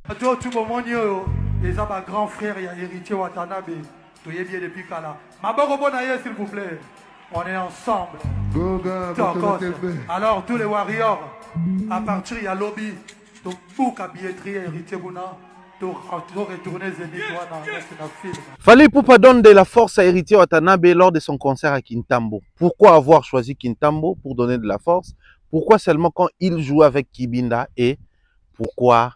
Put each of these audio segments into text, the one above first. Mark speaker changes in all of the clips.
Speaker 1: À tout moment, les ma grand frère, il y a héritier Watanabe. Tu es bien depuis Kala. Ma bonne s'il vous plaît. On est ensemble. D'accord. Alors, tous les warriors, à partir de lobby, tu book à billetterie héritier Bouna.
Speaker 2: Fallait Poupa donne de la force à Héritier Watanabe lors de son concert à Kintambo. Pourquoi avoir choisi Kintambo pour donner de la force? Pourquoi seulement quand il jouait avec Kibinda? Et pourquoi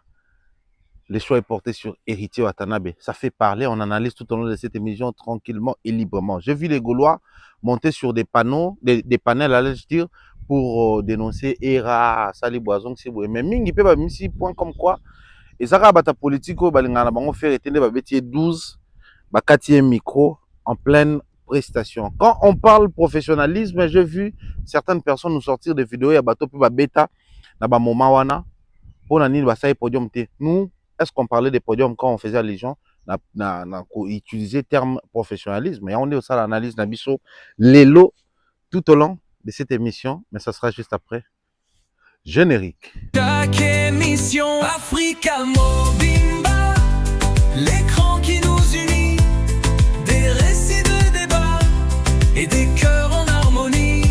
Speaker 2: le choix est porté sur Héritier Watanabe? Ça fait parler, on analyse tout au long de cette émission tranquillement et librement. J'ai vu les Gaulois monter sur des panneaux, des panels, allais-je dire, pour dénoncer Era, Sali Boison, mais Mingi peut même si point comme quoi. Et ça a bata politique au balingana bango faire éteindre ba betier 12 ba 4e micro en pleine prestation. Quand on parle professionnalisme, j'ai vu certaines personnes nous sortir des vidéos ya bato pe ba beta na ba moment wana pour nani ba sai podium té. Nous, est-ce qu'on parlait des podiums quand on faisait allusion na utiliser terme professionnalisme? Et on est au sein l'analyse na biso lelo tout au long de cette émission, mais ça sera juste après. Générique.
Speaker 3: Chaque émission Africa Mobimba, l'écran qui nous unit, des récits de débat et des cœurs en harmonie.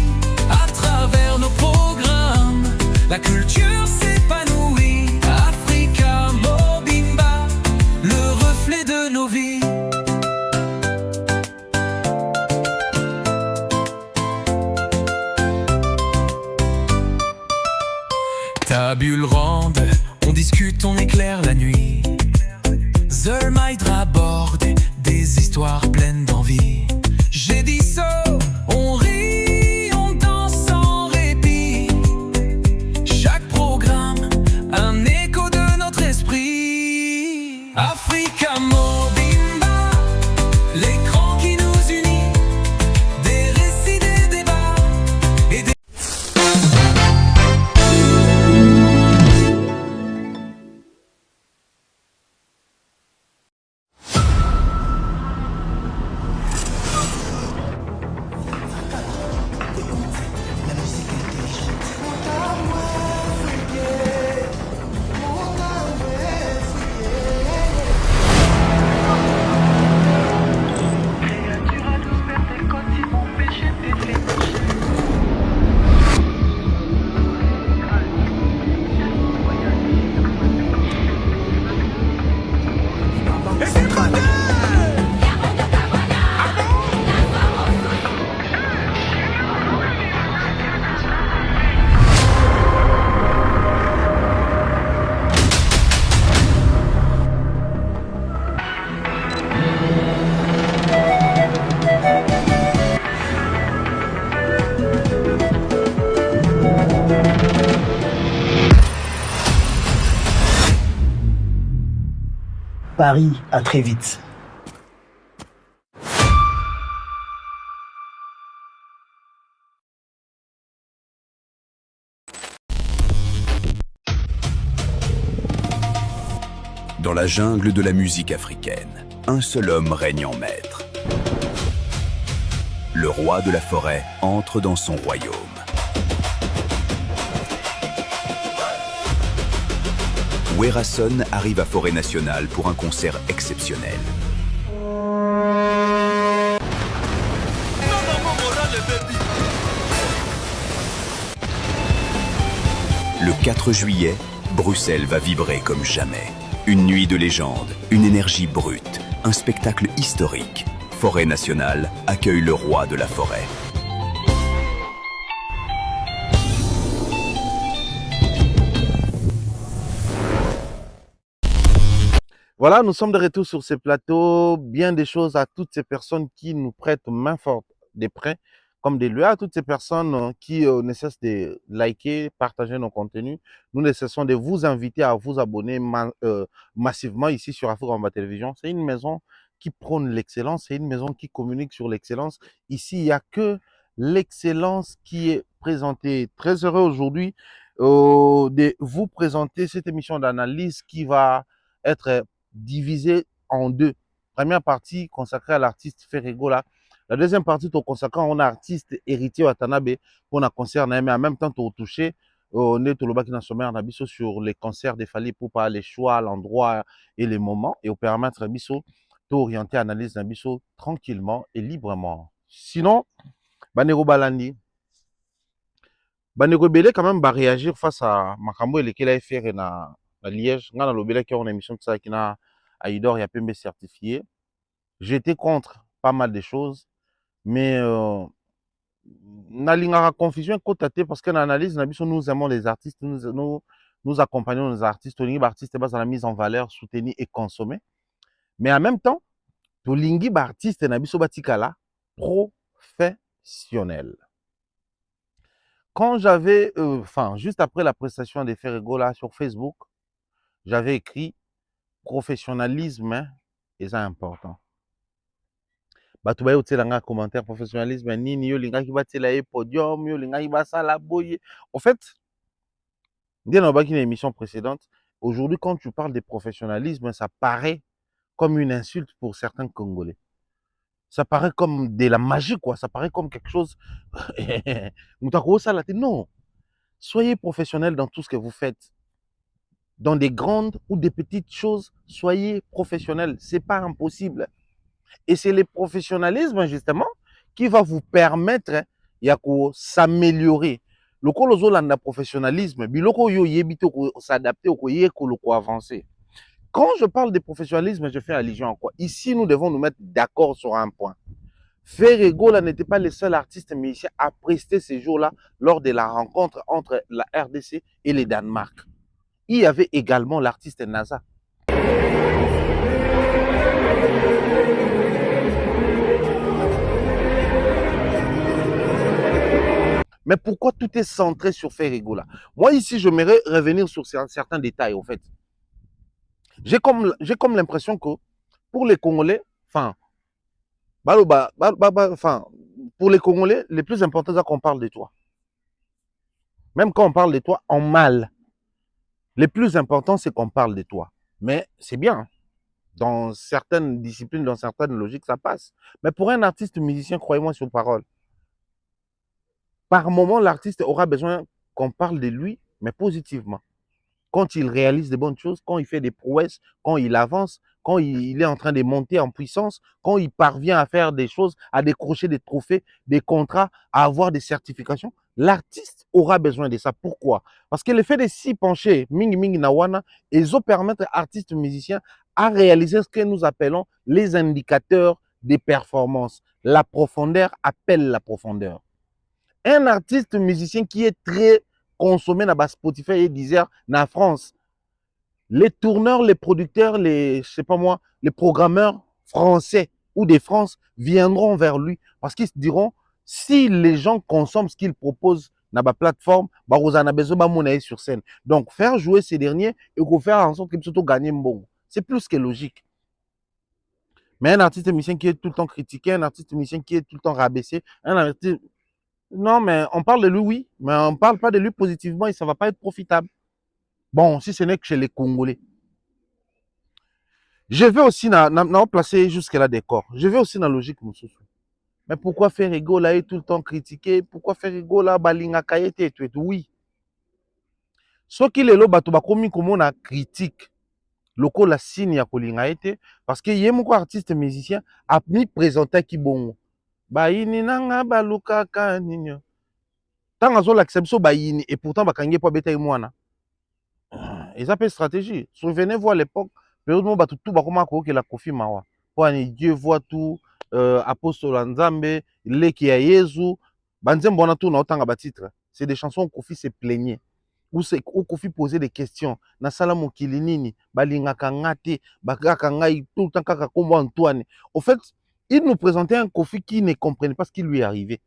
Speaker 3: À travers nos programmes, la culture s'épanouit. Africa Mobimba, le reflet de nos vies. Tabule ronde, on discute, on éclaire la nuit. Zermaïdra borde des histoires pleines d'envie. J'ai dit ça, on rit, on danse sans répit. Chaque programme, un écho de notre esprit. Africa Mobimba, l'écran qui nous unit, des récits, des débats et des...
Speaker 4: Paris, à très vite.
Speaker 5: Dans la jungle de la musique africaine, un seul homme règne en maître. Le roi de la forêt entre dans son royaume. Werason arrive à Forêt Nationale pour un concert exceptionnel. Le 4 juillet, Bruxelles va vibrer comme jamais. Une nuit de légende, une énergie brute, un spectacle historique. Forêt Nationale accueille le roi de la forêt.
Speaker 2: Voilà, nous sommes de retour sur ce plateau. Bien des choses à toutes ces personnes qui nous prêtent main forte des prêts comme des lieux, à toutes ces personnes qui ne cessent de liker, partager nos contenus. Nous ne cessons de vous inviter à vous abonner massivement ici sur Africa Mobimba Télévision. C'est une maison qui prône l'excellence, c'est une maison qui communique sur l'excellence. Ici, il n'y a que l'excellence qui est présentée. Très heureux aujourd'hui de vous présenter cette émission d'analyse qui va être divisée en deux. Première partie consacrée à l'artiste Ferregola. La deuxième partie, consacrée à un artiste héritier Watanabe pour un concert, mais en même temps, tu touché on est au Lobaki dans sommaire Nabiso sur les concerts des Fally Ipupa, les choix, l'endroit et les moments, et au permettre Nabiso d'orienter analyse Nabiso tranquillement et librement. Sinon, Banero Balandi, Banero Belé quand même va réagir face à Makambo et lequel a fait na Liège. Dans le Belé qui a une émission de ça qui n'a Aïdor et Apembe certifié. J'étais contre pas mal de choses, mais Nalinga confusion côté parce que l'analyse nous aimons les artistes, nous accompagnons les artistes, les artistes basent sur la mise en valeur, soutenir et consommer. Mais en même temps, pour les artistes nabiso batikala professionnel. Quand j'avais juste après la prestation des Ferrego là sur Facebook, j'avais écrit professionnalisme est important. Bato bayo tselanga commentaire professionnalisme nini yo linga ki batela e podium yo linga ki basala boye. En fait, dans une émission précédente, aujourd'hui quand tu parles de professionnalisme, ça paraît comme une insulte pour certains Congolais. Ça paraît comme de la magie quoi, ça paraît comme quelque chose non. Soyez professionnel dans tout ce que vous faites. Dans des grandes ou des petites choses, soyez professionnel, c'est pas impossible. Et c'est le professionnalisme, justement, qui va vous permettre de s'améliorer. Le professionnalisme, s'adapter au avancer. Quand je parle de professionnalisme, je fais allusion à quoi? Ici, nous devons nous mettre d'accord sur un point. Ferrego n'était pas le seul artiste musicien à prester ces jours-là lors de la rencontre entre la RDC et le Danemark. Il y avait également l'artiste NASA. Mais pourquoi tout est centré sur Ferrego là? Moi ici, je j'aimerais revenir sur certains détails en fait. J'ai comme l'impression que pour les Congolais, pour les Congolais, le plus important c'est qu'on parle de toi. Même quand on parle de toi en mal, le plus important c'est qu'on parle de toi. Mais c'est bien. Dans certaines disciplines, dans certaines logiques, ça passe. Mais pour un artiste musicien, croyez-moi sur parole, par moment, l'artiste aura besoin qu'on parle de lui, mais positivement. Quand il réalise de bonnes choses, quand il fait des prouesses, quand il avance, quand il est en train de monter en puissance, quand il parvient à faire des choses, à décrocher des trophées, des contrats, à avoir des certifications, l'artiste aura besoin de ça. Pourquoi? Parce que le fait de s'y pencher, mingi mingi nawana, ils ont permettre à artistes musiciens à réaliser ce que nous appelons les indicateurs des performances. La profondeur appelle la profondeur. Un artiste musicien qui est très consommé dans Spotify et Deezer en France, les tourneurs, les producteurs, les programmeurs français ou de France viendront vers lui parce qu'ils se diront si les gens consomment ce qu'il propose dans la plateforme, vous en avez besoin sur scène. Donc faire jouer ces derniers et faire en sorte qu'ils puissent gagner bon. C'est plus que logique. Mais un artiste musicien qui est tout le temps critiqué, un artiste musicien qui est tout le temps rabaissé, un artiste... Non, mais on parle de lui, oui, mais on ne parle pas de lui positivement et ça ne va pas être profitable. Bon, si ce n'est que chez les Congolais. Je vais aussi placer jusque-là des corps. Je vais aussi dans la logique, monsieur. Mais pourquoi Ferrego là est tout le temps critiqué? Pourquoi Ferrego là, balinga kayete et tout? Oui. Ce qui est là, bato bakomi comme on a critique. Loko la signe ya kolinga été parce que yé moko artiste musicien a mis présenté qui bon. Bayini nanga baluka kaninyo. Tant azo l'acception bayini et pourtant bakangi pas beta mwana. Ils appellent stratégie. Souvenez-vous à l'époque, période où tout bakoma ko que la Kofi Mawa. Pour Dieu voit tout, apostole Nzambe, leki ya Yesu, banzembo na tout na otanga ba titre. C'est des chansons où Kofi se plaignait. Où Kofi posait des questions. Na sala mokili nini, balingaka ngate, bakaka ngai tout le temps kaka kombo Antoine. Au fait, il nous présentait un Kofi qui ne comprenait pas ce qui lui arrivait.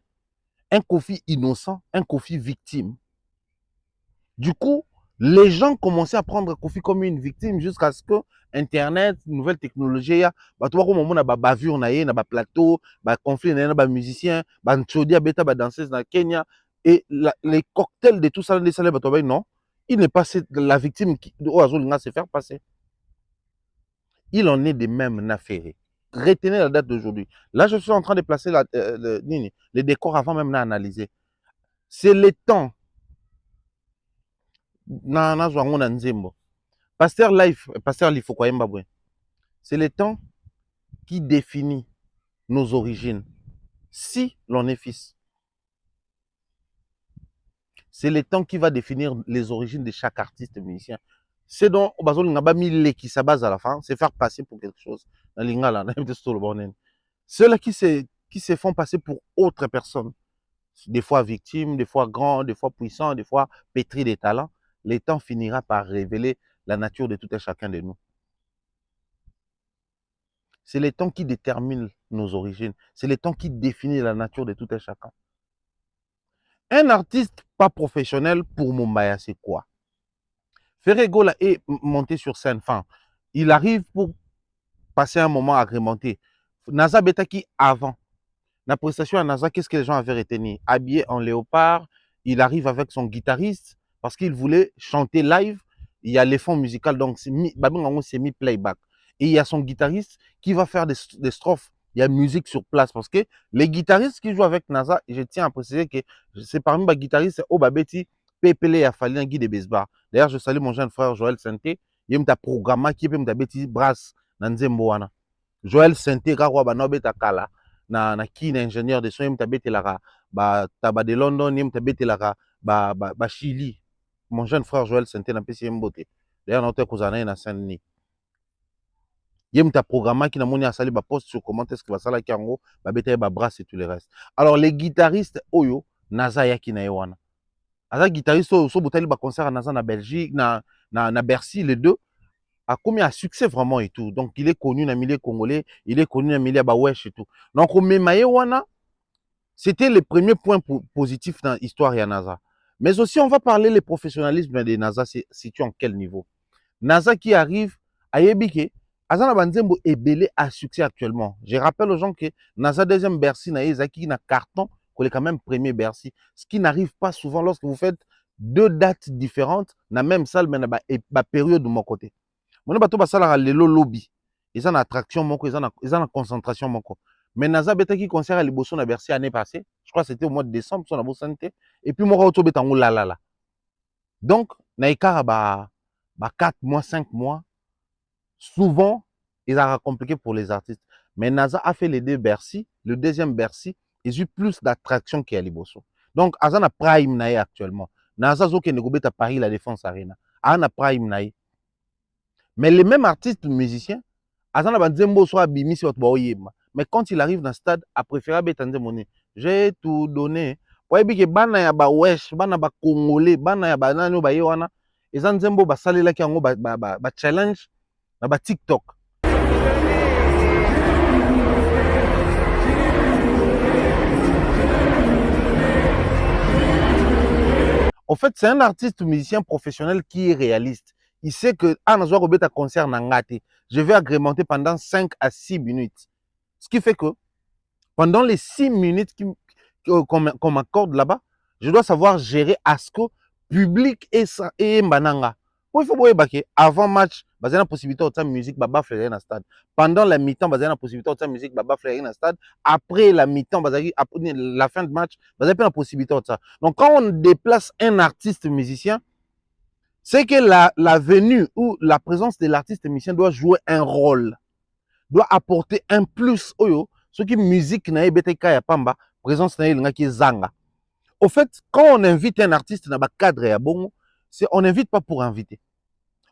Speaker 2: Un Kofi innocent, un Kofi victime. Du coup, les gens commençaient à prendre Kofi comme une victime jusqu'à ce que Internet, nouvelle technologie, tu vois comment on a bavure na ye, na ba plateau, ba conflit na ba musicien, ba nchodi beta ba danseuse na Kenya et les cocktails de tout ça les salles non, il n'est pas la victime qui doit se faire passer. Il en est de même n'affaire. Retenez la date d'aujourd'hui. Là, je suis en train de placer les décors avant même d'analyser. C'est le temps na zwango na nzembo. Pasteur Life, Pasteur Lifoko Mbabwe. C'est le temps qui définit nos origines. Si l'on est fils. C'est le temps qui va définir les origines de chaque artiste musicien. C'est donc, qui sa base à la fin, c'est faire passer pour quelque chose. Ceux-là qui se font passer pour autre personne, des fois victimes, des fois grands, des fois puissants, des fois pétris de talents, le temps finira par révéler la nature de tout un chacun de nous. C'est le temps qui détermine nos origines. C'est le temps qui définit la nature de tout un chacun. Un artiste pas professionnel, pour Mumbaya, c'est quoi? Ferregola est monté sur scène. Enfin, il arrive pour passer un moment agrémenté. Naza Betaki avant. La prestation à Naza, qu'est-ce que les gens avaient retenu? Habillé en léopard, il arrive avec son guitariste parce qu'il voulait chanter live. Il y a les fonds musicaux, donc c'est mis playback. Et il y a son guitariste qui va faire des strophes. Il y a musique sur place parce que les guitaristes qui jouent avec Naza, je tiens à préciser que c'est parmi les guitaristes, Obabeti, Pepele et Afali Guy de Besbar. D'ailleurs, je salue mon jeune frère Joël Santé. Il y a un programme qui est Beti Brass Nanzemboana. Joël Santé, Garwa Banobeta Kala, na qui est ingénieur de son, il y a Betelara, Taba de London, il y a Betelara, Chili. Mon jeune frère Joël Santé n'a pas si mboté. D'ailleurs, notre cousin est na Saint-Denis. Il y a un programme qui n'a pas sali ba post sur comment est-ce que va sala ki ango ba beta ba brass et tout le reste. Alors les guitaristes oyo Naza yaki na yewana. Aza guitariste so botali ba concert à Naza na Belgique na Bercy les deux a commis un succès vraiment et tout. Donc il est connu dans le milieu congolais, il est connu dans le milieu bawesh et tout. Donc au Memaye wana c'était le premier point positif dans l'histoire de Naza. Mais aussi on va parler le professionnalisme de Naza, c'est situé en quel niveau. Naza qui arrive à Yebike Azana Banzembo est belé à succès actuellement. Je rappelle aux gens que Naza deuxième Bercy na Ezaki na carton qu'on est quand même premier Bercy. Ce qui n'arrive pas souvent lorsque vous faites deux dates différentes dans la même salle mais dans la période de mon côté. Mon bateau basala lelo lobby. Ils ont une attraction moko, ils ont une concentration moko. Mais Naza Betaki concert à Liboso na Bercy l'année passée. Je crois que c'était au mois de décembre son abo santé et puis moi auto betango la la la. Donc na ikara ba 4 mois, 5 mois. Souvent, ils ont compliqué pour les artistes. Mais Naza a fait les deux Bercy. Le deuxième Bercy, ils ont eu plus d'attraction qu'à Liboso. Donc, Azana Prime Nae actuellement. Naza Zoke Negobet à Paris, la Défense Arena. Azana Prime Nae. Mais les mêmes artistes musiciens, Azana Banzembo soit Bimi sur Boyema. Mais quand il arrive dans le stade, a préféré Betanzemoni. J'ai tout donné. Pour que Bana ya ba wesh, Bana ba Congolais, Bana ya ba Nano ba Yoana. Et Zanzembo ba salela ki ango ba challenge. Dans TikTok. En fait, c'est un artiste musicien professionnel qui est réaliste. Il sait que Anazwa Robert a concert Nangate. Je vais agrémenter pendant 5 à 6 minutes. Ce qui fait que pendant les 6 minutes qu'on m'accorde là-bas, je dois savoir gérer Asco, public et Mbananga. Il faut voir que avant match, il y a une possibilité de musique baba fleurir dans le stade. Pendant la mi-temps, il y a une possibilité de musique baba fleurir dans le stade. Après la mi-temps, après la fin de match, il y a une possibilité de ça. Donc quand on déplace un artiste musicien, c'est que la venue ou la présence de l'artiste musicien doit jouer un rôle, doit apporter un plus. Ce qui musique na BTK ya pamba, présence na qui zanga. Au fait, quand on invite un artiste dans le cadre ya bongo, on n'invite pas pour inviter.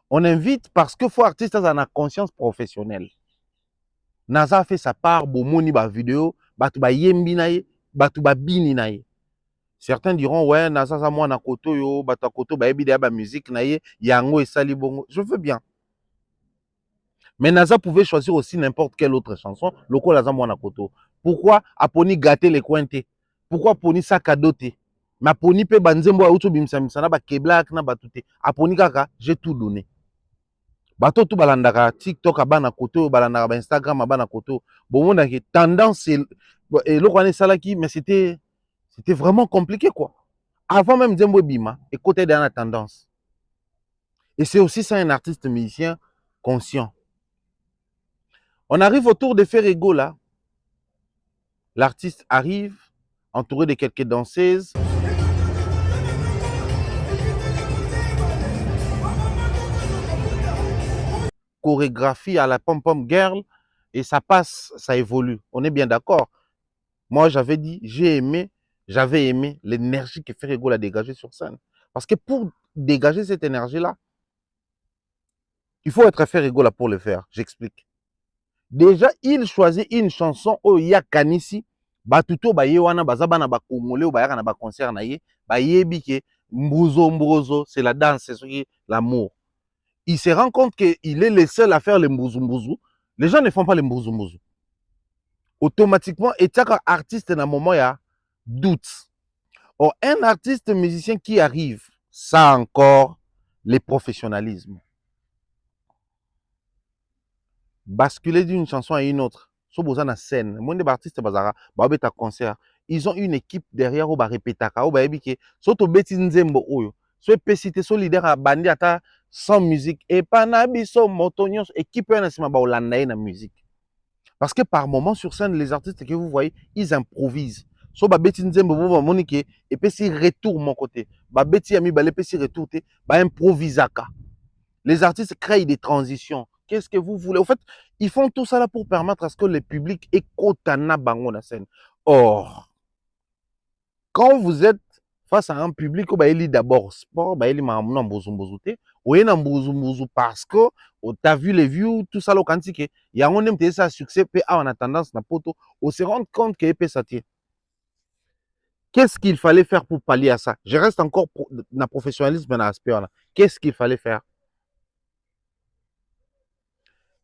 Speaker 2: On invite parce que faut artiste a une conscience professionnelle. Naza a fait sa part, bomoni ba vidéo, batu ba yembi naye, batu ba bini naye. Certains diront ouais, Naza za moi na koto yo, batu koto ba yebi ba musique naye, yango esali bongo. Je veux bien. Mais Naza pouvait choisir aussi n'importe quelle autre chanson, loko la za moi na koto. Pourquoi aponi gâter les cointés? Pourquoi aponi sakadote? Ma poni pe banzembo a uto bimsa misana ba keblak na batute. Aponi kaka, j'ai tout donné. Bato tout balandaka TikTok abana koto, balandaka Instagram abana koto. Bon, on a tendance et l'autre salaki, mais c'était vraiment compliqué quoi. Avant même Zembo Bima, et côté dans la tendance. Et c'est aussi ça un artiste musicien conscient. On arrive autour de Ferrego là. L'artiste arrive entouré de quelques danseuses. chorégraphie à la pom-pom girl et ça passe, ça évolue. On est bien d'accord. Moi, j'avais dit, j'avais aimé l'énergie que Ferrego a dégagée sur scène. Parce que pour dégager cette énergie-là, il faut être Ferrego là pour le faire. J'explique. Déjà, il choisit une chanson où il y a Kanisi, Batuto, Bayewana, Bazabana, Bakongole, ou Bayaka, na concert na ye, Bayebike, Mbouzo, c'est la danse, c'est l'amour. Il se rend compte qu'il est le seul à faire le Mbouzo. Les gens ne font pas le Mbouzo. Automatiquement, et tu as artiste dans un moment, il y a doute. Or, un artiste musicien qui arrive, ça encore, le professionnalisme. Basculer d'une chanson à une autre. So besoin na scène. Moi des artistes bazara, ba beta concert. Ils ont une équipe derrière où ba répétaka, où ba ebike. So to beti nzembo oyo. So epesite so leader a bandi ata sans musique et pas na biso motonyos équipe na sima ba olanda na musique. Parce que par moment sur scène les artistes que vous voyez, ils improvisent. So ba beti nzembo bo monike et puis si retour mon côté. Ba beti ami ba le pesi retour te, ba improvisaka. Les artistes créent des transitions. Qu'est-ce que vous voulez? En fait, ils font tout ça là pour permettre à ce que le public écoute na bango na scène. Or, quand vous êtes face à un public, il lit d'abord sport, il lit parce que tu as vu les views, tout ça, il y a un ça succès, on a tendance na poto, on se rend compte que ça tient. Qu'est-ce qu'il fallait faire pour pallier à ça? Je reste encore dans le professionnalisme dans l'aspect là. Qu'est-ce qu'il fallait faire?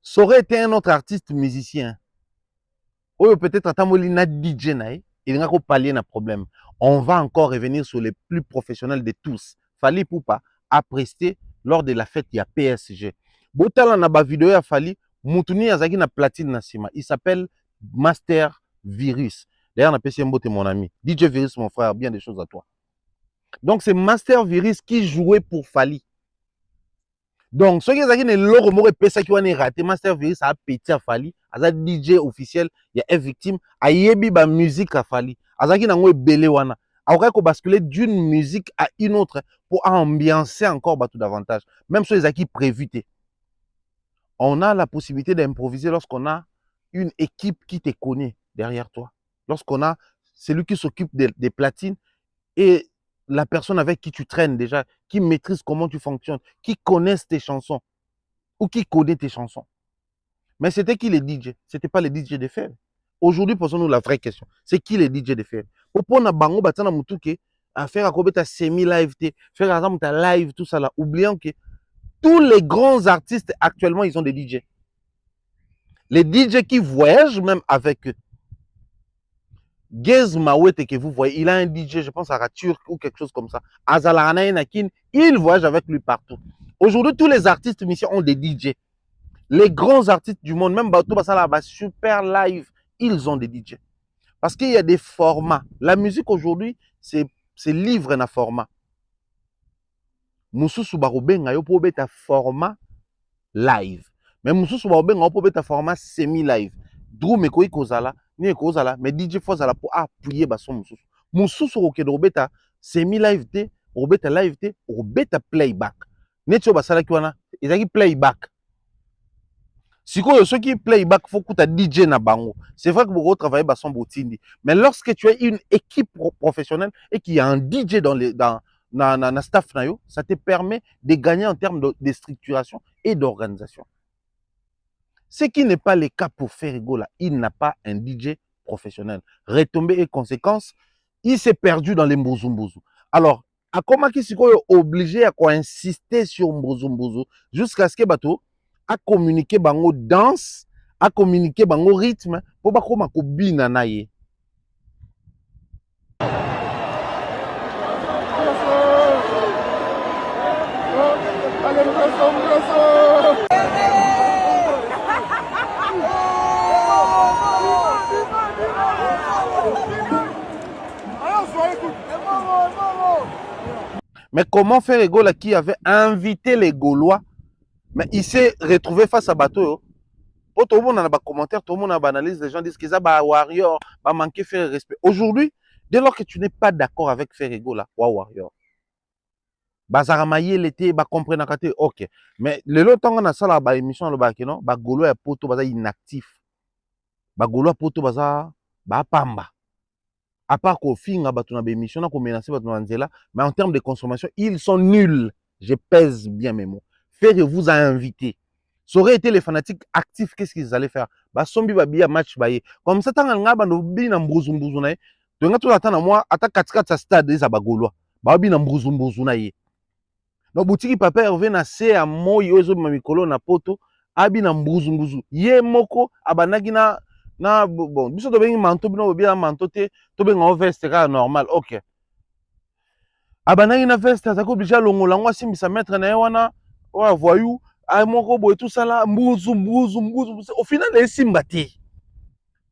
Speaker 2: Ça aurait été un autre artiste musicien. Ou peut-être à DJ, il n'y a pas pallier un problème. On va encore revenir sur les plus professionnels de tous. Fali Poupa a presté lors de la fête, il y a PSG. Botala na ba vidéo ya Fali, Moutouni Azaki na platine na sima. Il s'appelle Master Virus. D'ailleurs, on appelle Mbote mon ami. DJ Virus, mon frère, bien des choses à toi. Donc, c'est Master Virus qui jouait pour Fali. Donc, ceux qui ont été lors de pesa qui ont raté, Master Virus a pété à Fali, a DJ officiel, il y a une victime, a yebi ba musique à Fali, a zaki nango belé wana, a ko basculer d'une musique à une autre pour ambiancer encore tout davantage. Même si les acquis prévus. On a la possibilité d'improviser lorsqu'on a une équipe qui te connaît derrière toi, lorsqu'on a celui qui s'occupe des platines et la personne avec qui tu traînes déjà, qui maîtrise comment tu fonctionnes, qui connaissent tes chansons ou qui connaît tes chansons. Mais c'était qui les DJ? C'était pas les DJ de fer. Aujourd'hui, posons-nous la vraie question. C'est qui les DJ de fer? Pour na bango batana mutuke à faire à semi-live, faire à live, tout ça là, oubliant que tous les grands artistes actuellement, ils ont des DJ. Les DJ qui voyagent même avec eux. Gez Mawete que vous voyez, il a un DJ, je pense à Raturk ou quelque chose comme ça. Azalana Nakin, il voyage avec lui partout. Aujourd'hui, tous les artistes musiciens ont des DJ. Les grands artistes du monde, même Batou Basala, super live, ils ont des DJ. Parce qu'il y a des formats. La musique aujourd'hui, c'est livre dans format. Moussousou Barobenga, yo po beta format live. Mais Moussousou Barobenga, yo po beta format semi-live. Drou me koi kozala, ni kozala, mais DJ Fozala pour appuyer bason Moussousou. Moussousou roke do beta semi-live te, robeta live te, robeta playback. Netio basala ki wana, ezaki playback. Si ceux qui playback, faut que tu DJ na bango. C'est vrai que vous travaillez bason botindi. Mais lorsque tu as une équipe professionnelle et qu'il y a un DJ dans staff na yo, ça te permet de gagner en termes de structuration et d'organisation. Ce qui n'est pas le cas pour Ferrego là, il n'a pas un DJ professionnel. Retombées et conséquences, il s'est perdu dans les mbouzoumbouzou. Alors, à comment qu'il est obligé à insister sur mbouzoumbouzou jusqu'à ce que bateau à communiquer bango danse, à communiquer bango rythme pour ba koma ko bina na ye. Mais comment Ferrego là qui avait invité les Gaulois, mais il s'est retrouvé face à bateau. Tout le monde a des commentaires, tout le monde a des analyses, les gens disent qu'ils ont des warriors, va manquer faire respect. Aujourd'hui, dès lors que tu n'es pas d'accord avec Ferrego là, Warrior. bazara mayele te ba comprendre kate OK mais lelo tanga na sala ba émission lo ba keno ba golo ya poto baza inactif ba golo ya poto baza ba pamba à part ko finga bato na ba émission na ko menacer bato na nzela mais en termes de consommation ils sont nuls je pèse bien mes mots Ferre vous a invité ça aurait été les fanatiques actifs qu'est-ce qu'ils allaient faire ba sombi ba bia match baye comme ça tanga nga ba no bi na mbuzu na ye to nga to atana moi ata katikati sa stade za ba golo ba bi na mbuzu na ye donc boutique papa Hervé na se a moyi ozo ma mikolo na poto abi na mbuzu ye moko abanaki na bon biso to bengi manto bino bia manto te to benga veste ka normal OK abanaki na veste azako obligé longola ngo asimbisa maître na ye wana wa voyou ay moko boye tout ça là mbuzu au final esimba te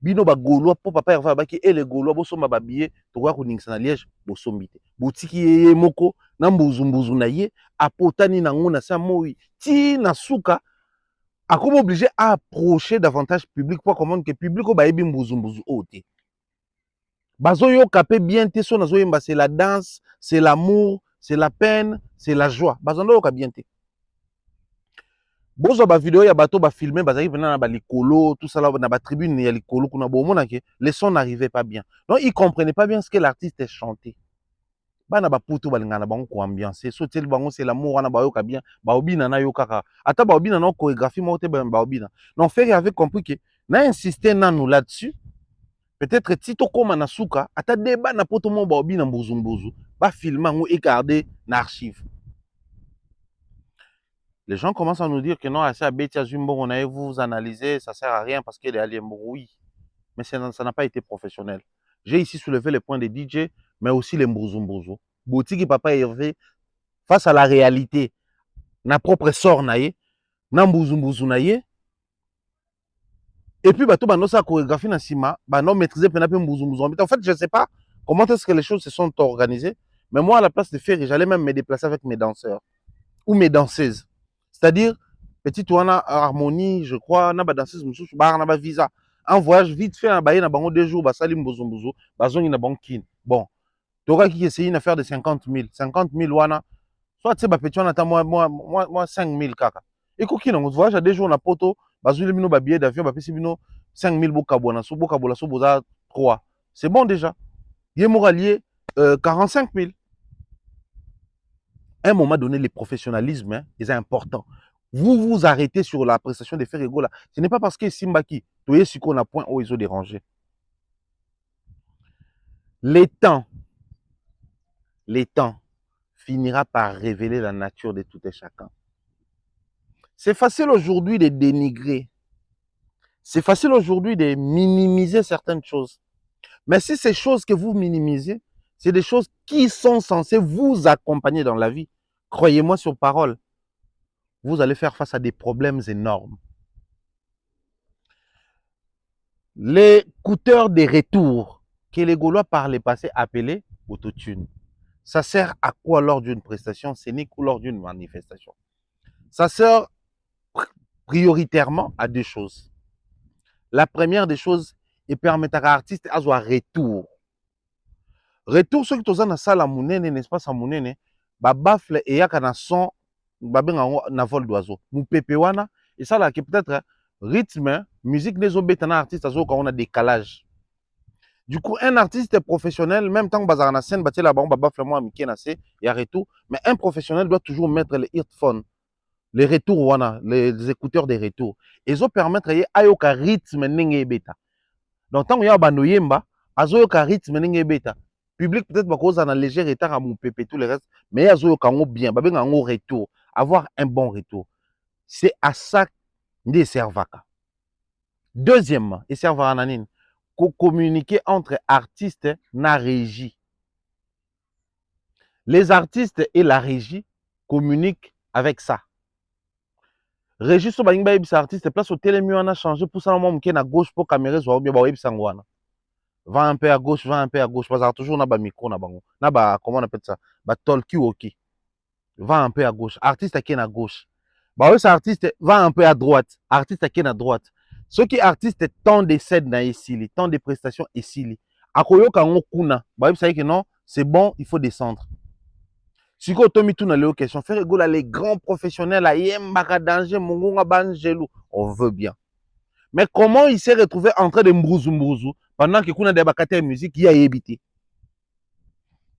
Speaker 2: bino ba gaulois po papa Hervé abaki et les gaulois bo somba ba billet to kwa kuningisa na Liège bo sombi te boutique ye moko na mbuzu na ye apotani na ngona sa moi ti na suka akomo obligé à approcher davantage public pour comprendre que public o ba yebi mbuzu o te bazo yo kapé bien te so nazo yemba c'est la danse c'est l'amour c'est la peine c'est la joie bazo ndo ka bien te bozo ba vidéo ya bato ba filmer bazaki pena na ba likolo tout ça là na ba tribune ya likolo kuna bo mona ke les sons n'arrivaient pas bien donc ils comprenaient pas bien ce que l'artiste chantait bana ba puto balingana bango ko ambiancer so tel bango c'est l'amour wana ba yoka bien ba obina na yo kaka ata ba obina na chorégraphie mo te ba obina non Ferre avait compris que na insister nanu là-dessus peut-être tito koma na suka ata débat na poto mo ba obina mbuzu ba filmer ngo et garder na archive. Les gens commencent à nous dire que non, assez à Betia Zumbo, on a vous analyser, ça sert à rien parce qu'il est allé oui. Mais ça n'a pas été professionnel. J'ai ici soulevé les points des DJ, mais aussi les mbouzou. Boutique papa Hervé, face à la réalité, na propre sort naie, na mbouzou naie. Et puis, bateau, bah, sa chorégraphie na sima, bah, non maîtriser penape mbouzou. En fait, je ne sais pas comment est-ce que les choses se sont organisées, mais moi, à la place de faire, j'allais même me déplacer avec mes danseurs ou mes danseuses. C'est-à-dire, petite ouana harmonie, je crois, na ba danseuse mususu ba na ba visa. Un voyage vite fait, ba na bango 2 jours, ba salim bozo bazongi na bankin. Bon, t'auras qui essayer une affaire de 50 000. 50 000 wana, soit tu sais, ba petit ouana ta moi 5 000 kaka. Et koki na voyage à 2 jours na poto, bazuli bino ba billet d'avion, ba pesi bino 5 000 bokabona, so bokabola so boza 3. C'est bon déjà. Yé moralier 45 000. À un moment donné, le professionnalisme hein, est important. Vous vous arrêtez sur la prestation des Ferre là. Ce n'est pas parce que Simbaki, tu es sur qu'on a point où ils ont dérangé. Les temps finira par révéler la nature de tout et chacun. C'est facile aujourd'hui de dénigrer. C'est facile aujourd'hui de minimiser certaines choses. Mais si ces choses que vous minimisez, c'est des choses qui sont censées vous accompagner dans la vie, croyez-moi sur parole, vous allez faire face à des problèmes énormes. L'écouteur des retours que les Gaulois par le passé appelaient autotune, ça sert à quoi lors d'une prestation scénique ou lors d'une manifestation? Ça sert prioritairement à 2 choses. La première des choses, il permet à l'artiste à avoir retour. Retour, ceux qui sont dans la salle à Mounene, n'est-ce pas, à Mounene, ba bafle et yaka na son, ba benga na vol d'oiseau. Mou pepe wana, et ça là, qui peut-être rythme, musique des obéis, un artiste, quand on a décalage. Du coup, un artiste professionnel, même tant que bazar na scène, bâti là-bas, on va bafle moi, Mickey na c'est, il y a retour. Mais un professionnel doit toujours mettre les earphones, les retours wana, les écouteurs des retours. Et ça permettre à yoka rythme n'enge beta. Donc tant qu'il y a banoyemba, azo yoka rythme n'enge beta. Public peut-être parce qu'on a un léger retard à mon pépé tout le reste, mais azo yoka ngo bien, ba benga ngo retour, avoir un bon retour. C'est à ça que servaka. Deuxièmement, et servara nanine, communiquer entre artistes na régie. Les artistes et la régie communiquent avec ça. Régie so bangba yebisa artiste place au télému on a changé pour ça moi mke na gauche pour caméra zo bien ba yebisa ngwana. Va un peu à gauche, parce que toujours na ba micro na bango. Na ba comment on appelle ça? Ba talkie walkie. Va un peu à gauche, artiste qui est à gauche. Bah oui, artiste va un peu à droite, artiste qui est à droite. Ceux qui artistes tant de scènes na ici, tant de prestations ici. Akoyo kango kuna, bah oui, ça que non, c'est bon, il faut descendre. Si vous avez tout dans les questions, faire les grands professionnels, danger, on veut bien. Mais comment il s'est retrouvé en train de mbrouzou pendant que kuna des bakate musique il a évité.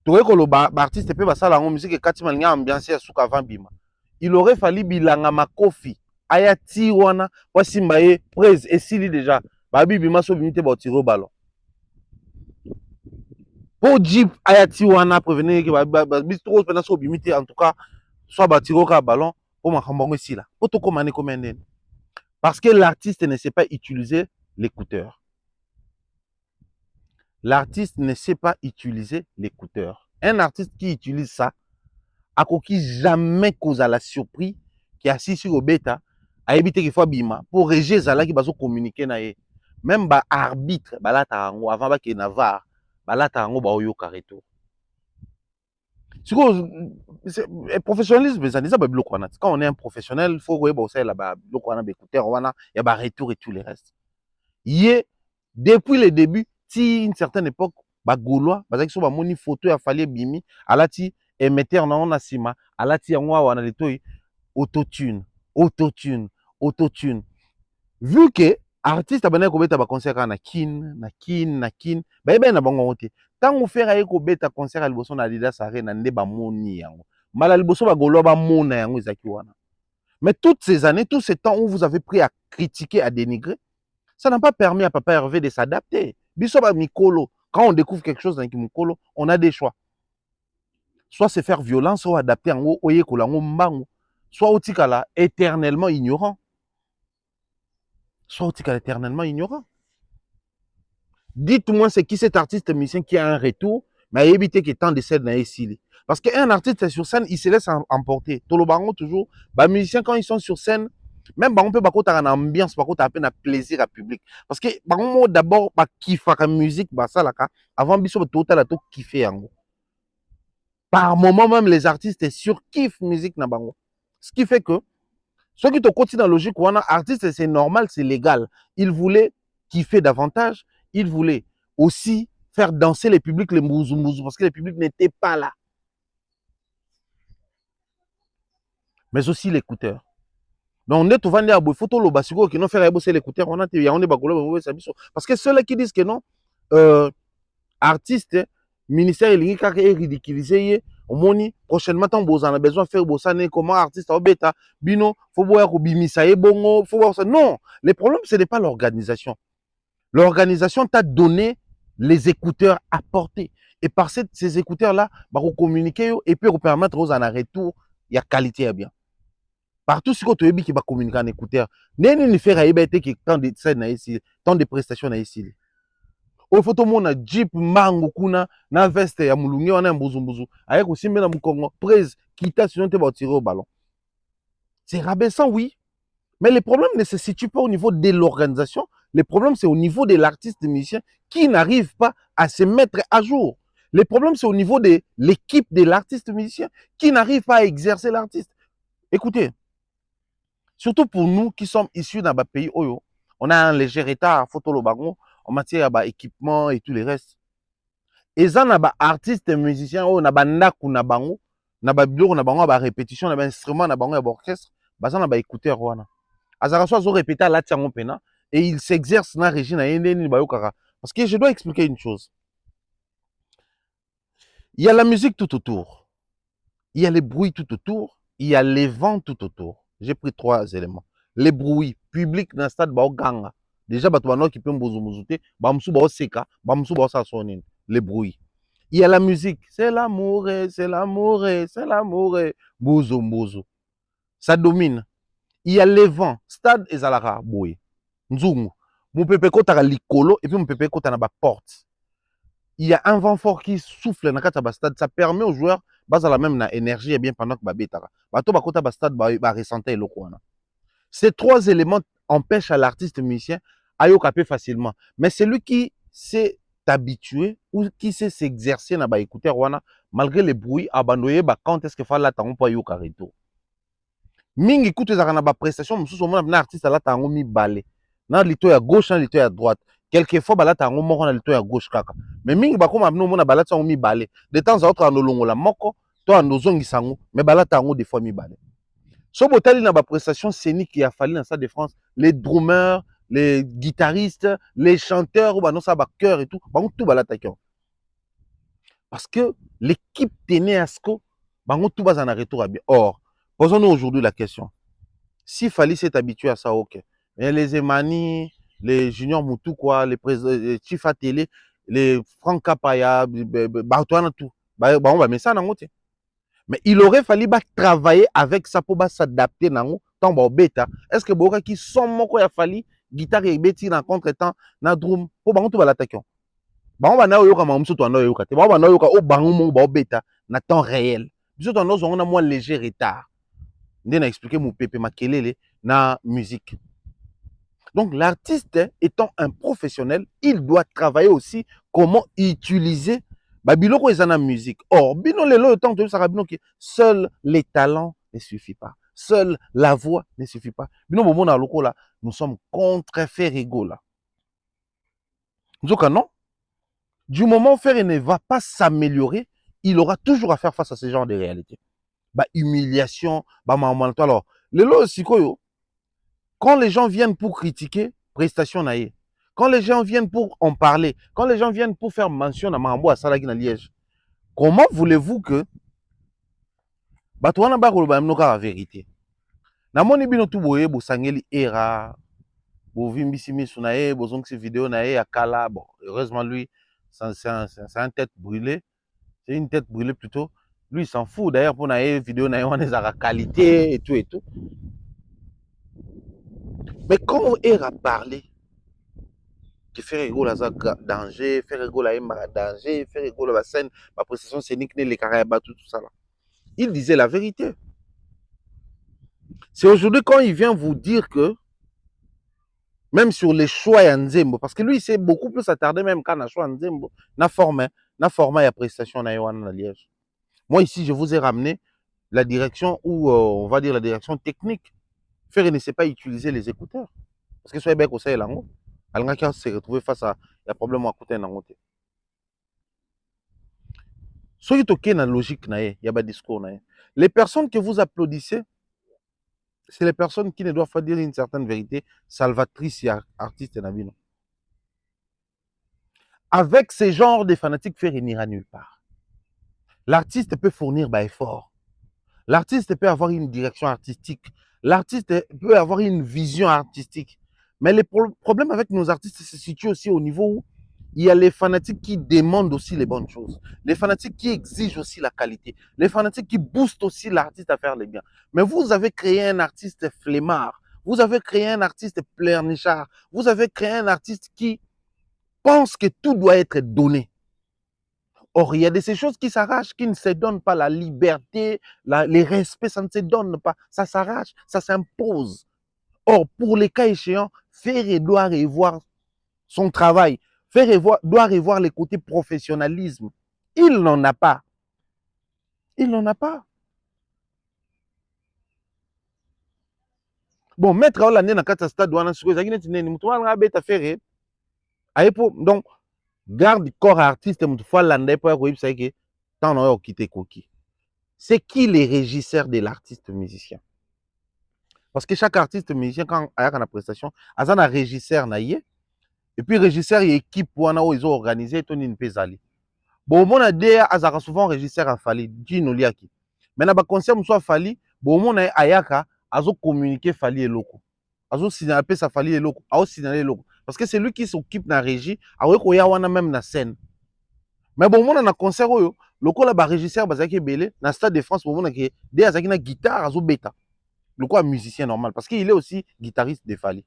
Speaker 2: Toi que le artiste peut passer la musique et quand il ambiance à souka avant bima. Il aurait fallu bilanga makofi ayati wana wasimbaye presse et sili déjà. Babi bima so bimite ba tiro ballon. Pour Jeep ayati wana prévenir que bistro pendant so bimite en tout cas soit ba tiro ka ballon pour makambango sila. Pour to komane komende. Parce que l'artiste ne sait pas utiliser l'écouteur. L'artiste ne sait pas utiliser l'écouteur. Un artiste qui utilise ça, a qui jamais cause à la surprise, qui est assis sur le bêta, a évité qu'il faut bima, pour réger ça qui va communiquer na ye. Même ba arbitre, ba la tarango, avant ba ki navar, ba la tarango ba oyo kareto. Le professionnalisme, quand on est un professionnel, il faut que là-bas, écouteur, il y a un retour et tout le reste. Depuis le début, si une certaine époque, les Gaulois, parce qu'ils ont une photo, il a fallu bimi, alati émetteur na on asima, alati angwa wana letoi autotune. Vu que artiste abana ko beta ba concert na kin, ba eba na bango wote. Tant on fait ko beta concert à liboso na Adidas Arena nde ba moni yango. Mala liboso ba Gaulois ba mona yango ezaki wana. Mais toutes ces années, tout ce temps où vous avez pris à critiquer, à dénigrer, ça n'a pas permis à Papa Hervé de s'adapter. Bisoba Mikolo, quand on découvre quelque chose dans Mikolo, on a des choix. Soit se faire violence, soit adapter en haut, soit otikala éternellement ignorant. Dites-moi, c'est qui cet artiste musicien qui a un retour, mais éviter qu'il tant de scènes dans les. Parce qu'un artiste sur scène, il se laisse emporter. Tout le baron toujours, les musiciens quand ils sont sur scène, même on peut pas avoir une ambiance, pas à peine un plaisir à public. Parce que d'abord, pas kiffer la musique, ça là, avant biso total à tout kiffer en gros. Par moment même les artistes surkiffent musique na bango. Ce qui fait que ceux qui te continuent dans la logique ou un artiste c'est normal, c'est légal. Ils voulaient kiffer davantage, ils voulaient aussi faire danser les publics les mouzou parce que les publics n'étaient pas là. Mais aussi l'écouteur. Donc on est tout vendu à bout photo le basico qui n'ont fait bosser l'écouteur, on a parce que ceux-là qui disent que non artiste ministère il est ridiculisé au moni prochainement tant on a besoin de faire bossaner comment artiste au bêta bino faut voir ko bimisa e bongo faut voir ça. Non, le problème ce n'est pas l'organisation. L'organisation t'a donné les écouteurs à porter et par ces écouteurs là bah communiquer et puis permettre aux en retour il y a qualité à bien. Partout ce que tu as qui va communiquer en écouteur n'est ni faire à qui tant de scènes ici tant de prestations ici. Au photo mona Jeep mango kuna na veste ya mulungi wana mbuzumbuzu avec aussi na mukongo prise kita sinon te va tirer au ballon. C'est rabaissant oui, mais le problème ne se situe pas au niveau de l'organisation, le problème c'est au niveau de l'artiste musicien qui n'arrive pas à se mettre à jour. Le problème c'est au niveau de l'équipe de l'artiste musicien qui n'arrive pas à exercer l'artiste. Écoutez, surtout pour nous qui sommes issus d'un pays oyo, on a un léger retard à photo le bagon en matière d'équipement et tout le reste. Et ça, na ba artiste musicien, na ba ndaku na bango, na ba bureau na bango, ba répétition, na ba instrument na bango, na ba orchestre, ba ça na ba écouteur wana. Azara so répéter la tiango pena et il s'exerce na régie na yende ni ba yokara. Parce que je dois expliquer une chose. Il y a la musique tout autour. Il y a les bruits tout autour, il y a les vents tout autour. J'ai pris 3 éléments. Les bruits publics dans le stade ba ganga. Déjà, qui peut les bruits. Il y a la musique. C'est l'amour, c'est l'amour, c'est l'amour. Bozo, bozo. Ça domine. Il y a les vents. Stade et Zalara, boué. Nzungu. Mon pépé kota likolo et puis mon pépé kota na ba porte. Il y a un vent fort qui souffle dans le stade. Ça permet aux joueurs, base à la même énergie et bien pendant que ba betara. Bato ba kota ba stade ba ressentir le quoi. Ces 3 éléments empêchent à l'artiste musicien à yokaper facilement. Mais celui qui s'est habitué ou qui sait s'exercer na ba écouteur wana malgré les bruits abandonné ba quand est-ce que fa la tango pa yoka retour. Mingi écoute za na ba prestation mususu mona na artiste la tango mi balé. Na lito ya gauche na lito ya droite. Quelquefois ba la tango moko na lito ya gauche kaka. Mais mingi ba koma no mona ba la tango mi balé. De temps à autre en olongo la moko toi andozongisa yango mais balata yango des fois mibale. So botali na ba prestation scénique qui a fallu dans Stade de France, les drummers, les guitaristes, les chanteurs, bah non ça ba chœur et tout, bango tout balata kyo. Parce que l'équipe tenait à ce que bango tout bas en retour à bien. Or, posons-nous aujourd'hui la question. S'il fallait s'être habitué à ça, ok. Mais les Emani, les Junior Moutou, quoi, les Chifa Télé, les Franck Kapaya, Bartouana, tout. Bah, on va mettre ça dans le côté. Mais il aurait fallu travailler avec ça pour s'adapter dans le bêta. Est-ce que Boka qui sont mon quoi, il a fallu guitare et bêti dans contre-temps, dans drum, pour tout l'attaquer. Bah, on va na yoka mamsu to na yoka. Bah, on va na yoka au bango mon bêta, dans temps réel. Nous on a moins léger retard. Je vais expliquer mon pépé makelele na musique. Donc l'artiste étant un professionnel, il doit travailler aussi comment utiliser babiloko ezana musique. Or bino lelo temps de sarabino que seul les talents ne suffit pas. Seule la voix ne suffit pas. Bino bomo na loko là, nous sommes contre Ferrego là. Nzoka non? Du moment où Ferré ne va pas s'améliorer, il aura toujours à faire face à ce genre de réalité. Bah humiliation, bah maman. Alors, lelo sikoyo, quand les gens viennent pour critiquer prestation naïe, quand les gens viennent pour en parler, quand les gens viennent pour faire mention à Mambo à Salagi na Liège, comment voulez-vous que Batouana Bakolo Bamnoka la vérité? Namoni bino tu boye bo sangeli era, bo vimbisi misu nae, bo zonksi vidéo nae akala, bon, heureusement lui, c'est un tête brûlée, c'est une tête brûlée plutôt. Lui, il s'en fout d'ailleurs pour nae vidéo nae on est à la qualité et tout et tout. Mais quand era parlé, que faire égaux à danger, faire égaux à danger, faire égaux à la scène, ma prestation scénique, les carabas, tout ça là. Il disait la vérité. C'est aujourd'hui quand il vient vous dire que, même sur les choix à Nzembo, parce que lui, il s'est beaucoup plus attardé même quand on a choix à Nzembo, na format et prestation na Yohan à Liège. Moi ici, je vous ai ramené la direction ou on va dire la direction technique. Faire ne sait pas utiliser les écouteurs. Parce que soit bien qu'on sait là, Alanga s'est retrouvé face à un problème à côté d'un côté. Soyez toqué dans la logique, il y a pas discours. Les personnes que vous applaudissez, c'est les personnes qui ne doivent pas dire une certaine vérité salvatrice et artiste. Avec ce genre de fanatiques, faire n'ira nulle part. L'artiste peut fournir des efforts. L'artiste peut avoir une direction artistique. L'artiste peut avoir une vision artistique. Mais le problème avec nos artistes se situe aussi au niveau où il y a les fanatiques qui demandent aussi les bonnes choses. Les fanatiques qui exigent aussi la qualité. Les fanatiques qui boostent aussi l'artiste à faire les biens. Mais vous avez créé un artiste flemmard. Vous avez créé un artiste pleurnichard. Vous avez créé un artiste qui pense que tout doit être donné. Or, il y a de ces choses qui s'arrachent, qui ne se donnent pas. La liberté, les respects, ça ne se donne pas. Ça s'arrache, ça s'impose. Or, pour les cas échéants, Ferré doit revoir son travail. Ferré doit revoir les côtés professionnalisme. Il n'en a pas. Il n'en a pas. Bon, mettre à l'année dans le stade, donc, garde corps artiste, c'est qui les régisseurs de l'artiste musicien? Parce que chaque artiste musicien, quand il y a une prestation, il y a un régisseur, et puis régisseur et équipe, ils ont organisé, ils ont bon, on a dit, il souvent régisseur à Fali, Dino Liaki. Mais dans le concert, il Fali, bon, on a Ayaka, ils ont communiqué Fali et Loko. Ils ont signalé ça Fali et Loko. Ils ont signalé Loko. Parce que c'est lui qui s'occupe de la régie, il y a même la scène. Mais bon, on a un concert, Loko, là, régisseur, dans le Stade de France, on a une guitare, ils ont bêta. Loko, un musicien normal, parce qu'il est aussi guitariste de Fali.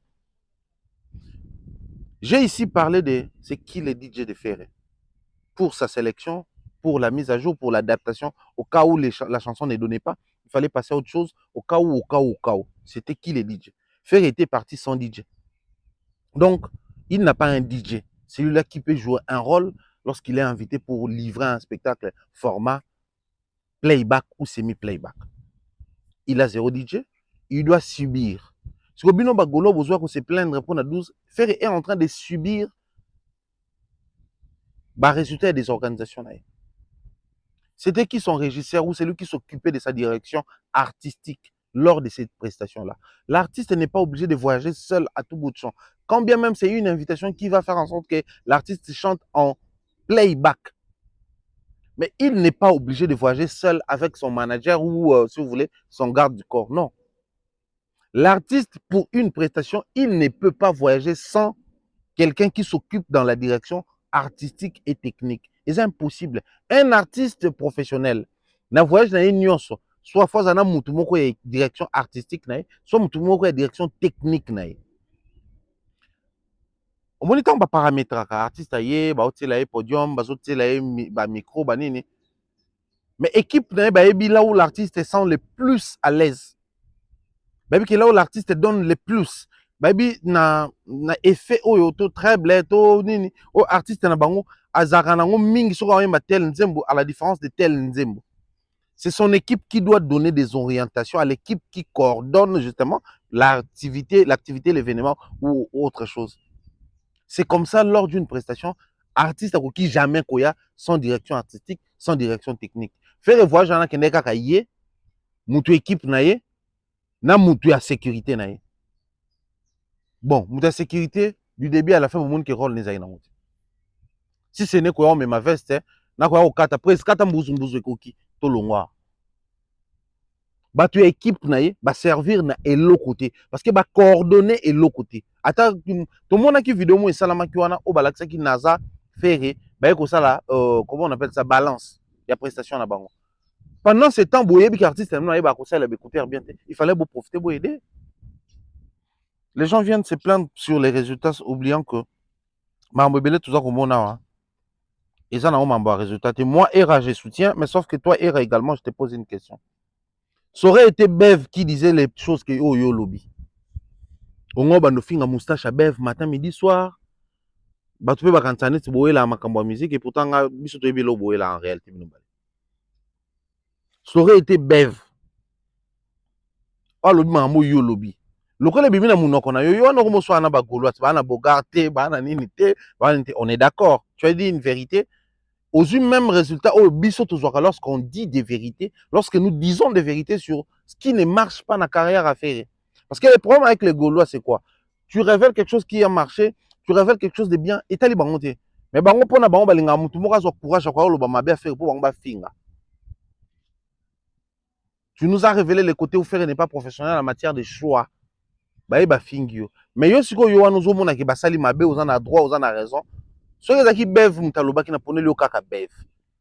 Speaker 2: J'ai ici parlé de c'est qui le DJ de Ferré. Pour sa sélection, pour la mise à jour, pour l'adaptation, au cas où la chanson ne donnait pas, il fallait passer à autre chose, au cas où. C'était qui les DJ? Ferré était parti sans DJ. Donc, il n'a pas un DJ. C'est lui-là qui peut jouer un rôle lorsqu'il est invité pour livrer un spectacle format playback ou semi-playback. Il a zéro DJ, il doit subir. Ce que Bino Bagolo besoin de se plaindre pour la 12, Ferré est en train de subir résultat des organisations. C'était qui son régisseur ou celui qui s'occupait de sa direction artistique lors de cette prestation-là? L'artiste n'est pas obligé de voyager seul à tout bout de champ. Quand bien même c'est une invitation qui va faire en sorte que l'artiste chante en playback. Mais il n'est pas obligé de voyager seul avec son manager ou, si vous voulez, son garde du corps. Non. L'artiste, pour une prestation, il ne peut pas voyager sans quelqu'un qui s'occupe dans la direction artistique et technique. Et c'est impossible. Un artiste professionnel n'a voyage dans une nyonso. Soit fois ana mutu moko ya direction artistique nae, soit mutu moko ya direction technique nae. Au moins temps ba paramétraka artiste aye, ba otela podium, ba otela ba micro, ba nini. Mais équipe nae ba ebi là où l'artiste sent le plus à l'aise. Ba ebi là où l'artiste donne le plus. Baby na effet oyo to treble to nini o artiste na bango azaka nango mingi soko ayemba tel nzembo à la différence de tel nzembo. C'est son équipe qui doit donner des orientations à l'équipe qui coordonne justement l'activité, l'événement ou autre chose. C'est comme ça lors d'une prestation, artiste a qui jamais koya sans direction artistique, sans direction technique. Faire voyage en akende kaka yé, mutu équipe na yé, na mutu ya sécurité na yé. Bon, la sécurité, du début à la fin, vous montrez que rôle n'est pas. Si ce n'est quoi, on met ma veste, na quoi au kata presque kata mbuzu koki to longwa. Ba tu équipe naie, ba servir na elo côté parce que ba coordonner elo côté. Ata tout le monde qui vidéo mo salama ki wana o balaksa ki naza faire ba ko sala comment on appelle ça balance. Il y a prestation na bango. Pendant ce temps boye bi artiste na ba ko sala be couper bien. Il fallait beau profiter beau aider. Les gens viennent se plaindre sur les résultats, oubliant que Mambo Belé, tout ça, comme on a, ils en ont un bon résultat. Et moi, Era, je soutiens, mais sauf que toi, Era, également, je te pose une question. Ça aurait été Bev qui disait les choses que yo lobby. On a une moustache à Bev, matin, midi, soir. Tu peux pas cantaner, tu peux la macambo musique, et pourtant, tu peux pas la en réalité. Ça aurait été Bev. Oh, lobby, mambo, yo lobby. Lokola bibi na munoko na yo na komo swana ba goloite ba na bogarte ba na nini te on est d'accord, tu as dit une vérité aux mêmes résultats au biso toujours lorsqu'on dit des vérités, lorsque nous disons des vérités sur ce qui ne marche pas dans la carrière à faire. Parce que le problème avec les Gaulois c'est quoi? Tu révèles quelque chose qui a marché, tu révèles quelque chose de bien et tali bango te. Mais bango pona bango balinga mutu moko zo courage kwa lo ba mabe faire pour bango ba finga. Tu nous as révélé les côtés où faire n'est pas professionnel en matière de choix. Ba fingio mais yo siko yo wana uzomona ke basali mabe uzana na droit uzana na raison soki ezaki bev mutalobaki na poneli yo kaka bev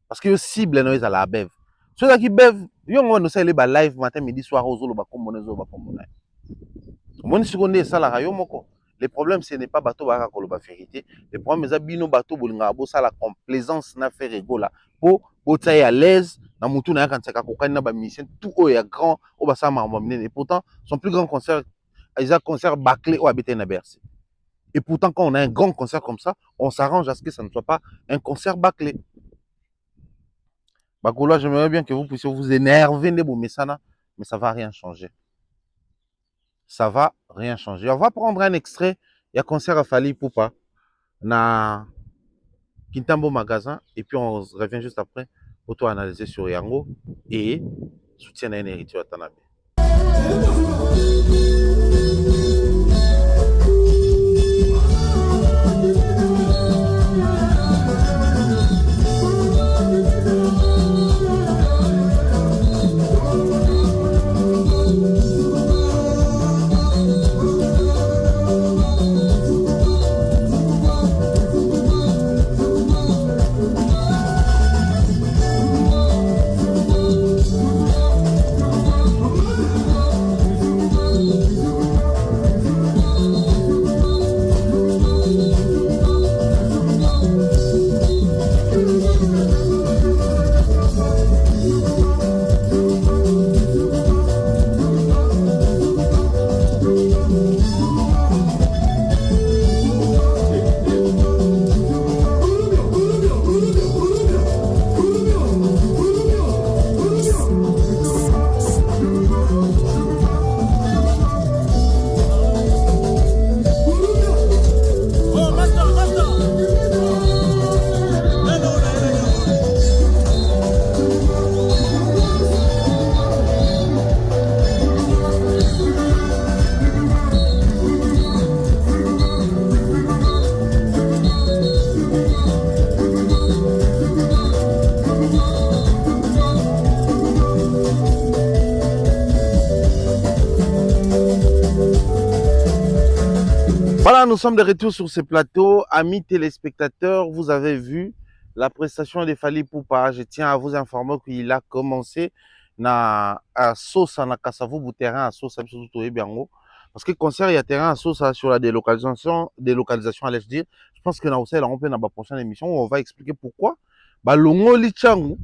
Speaker 2: parce que yo cible no ezala bev soki ezaki bev yo ngono sala ba live matin midi soir ozoloba komona zo ba komona omoni siko nde esala yo moko. Le problème ce n'est pas bato ba koloba vérité, le problème eza bino bato bolinga bo sala complaisance na faire egola po botaye à l'aise na mutu na yakantsaka kokani na ba mission tout o ya grand o basala marmo minene et pourtant son plus grand concert ils ont un concert bâclé au habitat na Bercy. Et pourtant, quand on a un grand concert comme ça, on s'arrange à ce que ça ne soit pas un concert bâclé. Bakola, j'aimerais bien que vous puissiez vous énerver de mais ça ne va rien changer. Ça va rien changer. On va prendre un extrait. Il y a concert à Fally Ipupa na Kintambo Magasin. Et puis on revient juste après pour tout analyser sur Yango et soutien à Héritier Watanabe. Voilà, nous sommes de retour sur ce plateau. Amis téléspectateurs, vous avez vu la prestation de Fally Ipupa. Je tiens à vous informer qu'il a commencé à sauce na Kassavou pour terrain à sauce parce que concert il y a terrain à sauce sur la délocalisation allais-je dire. Je pense que on peut dans la prochaine émission où on va expliquer pourquoi ba longo li changu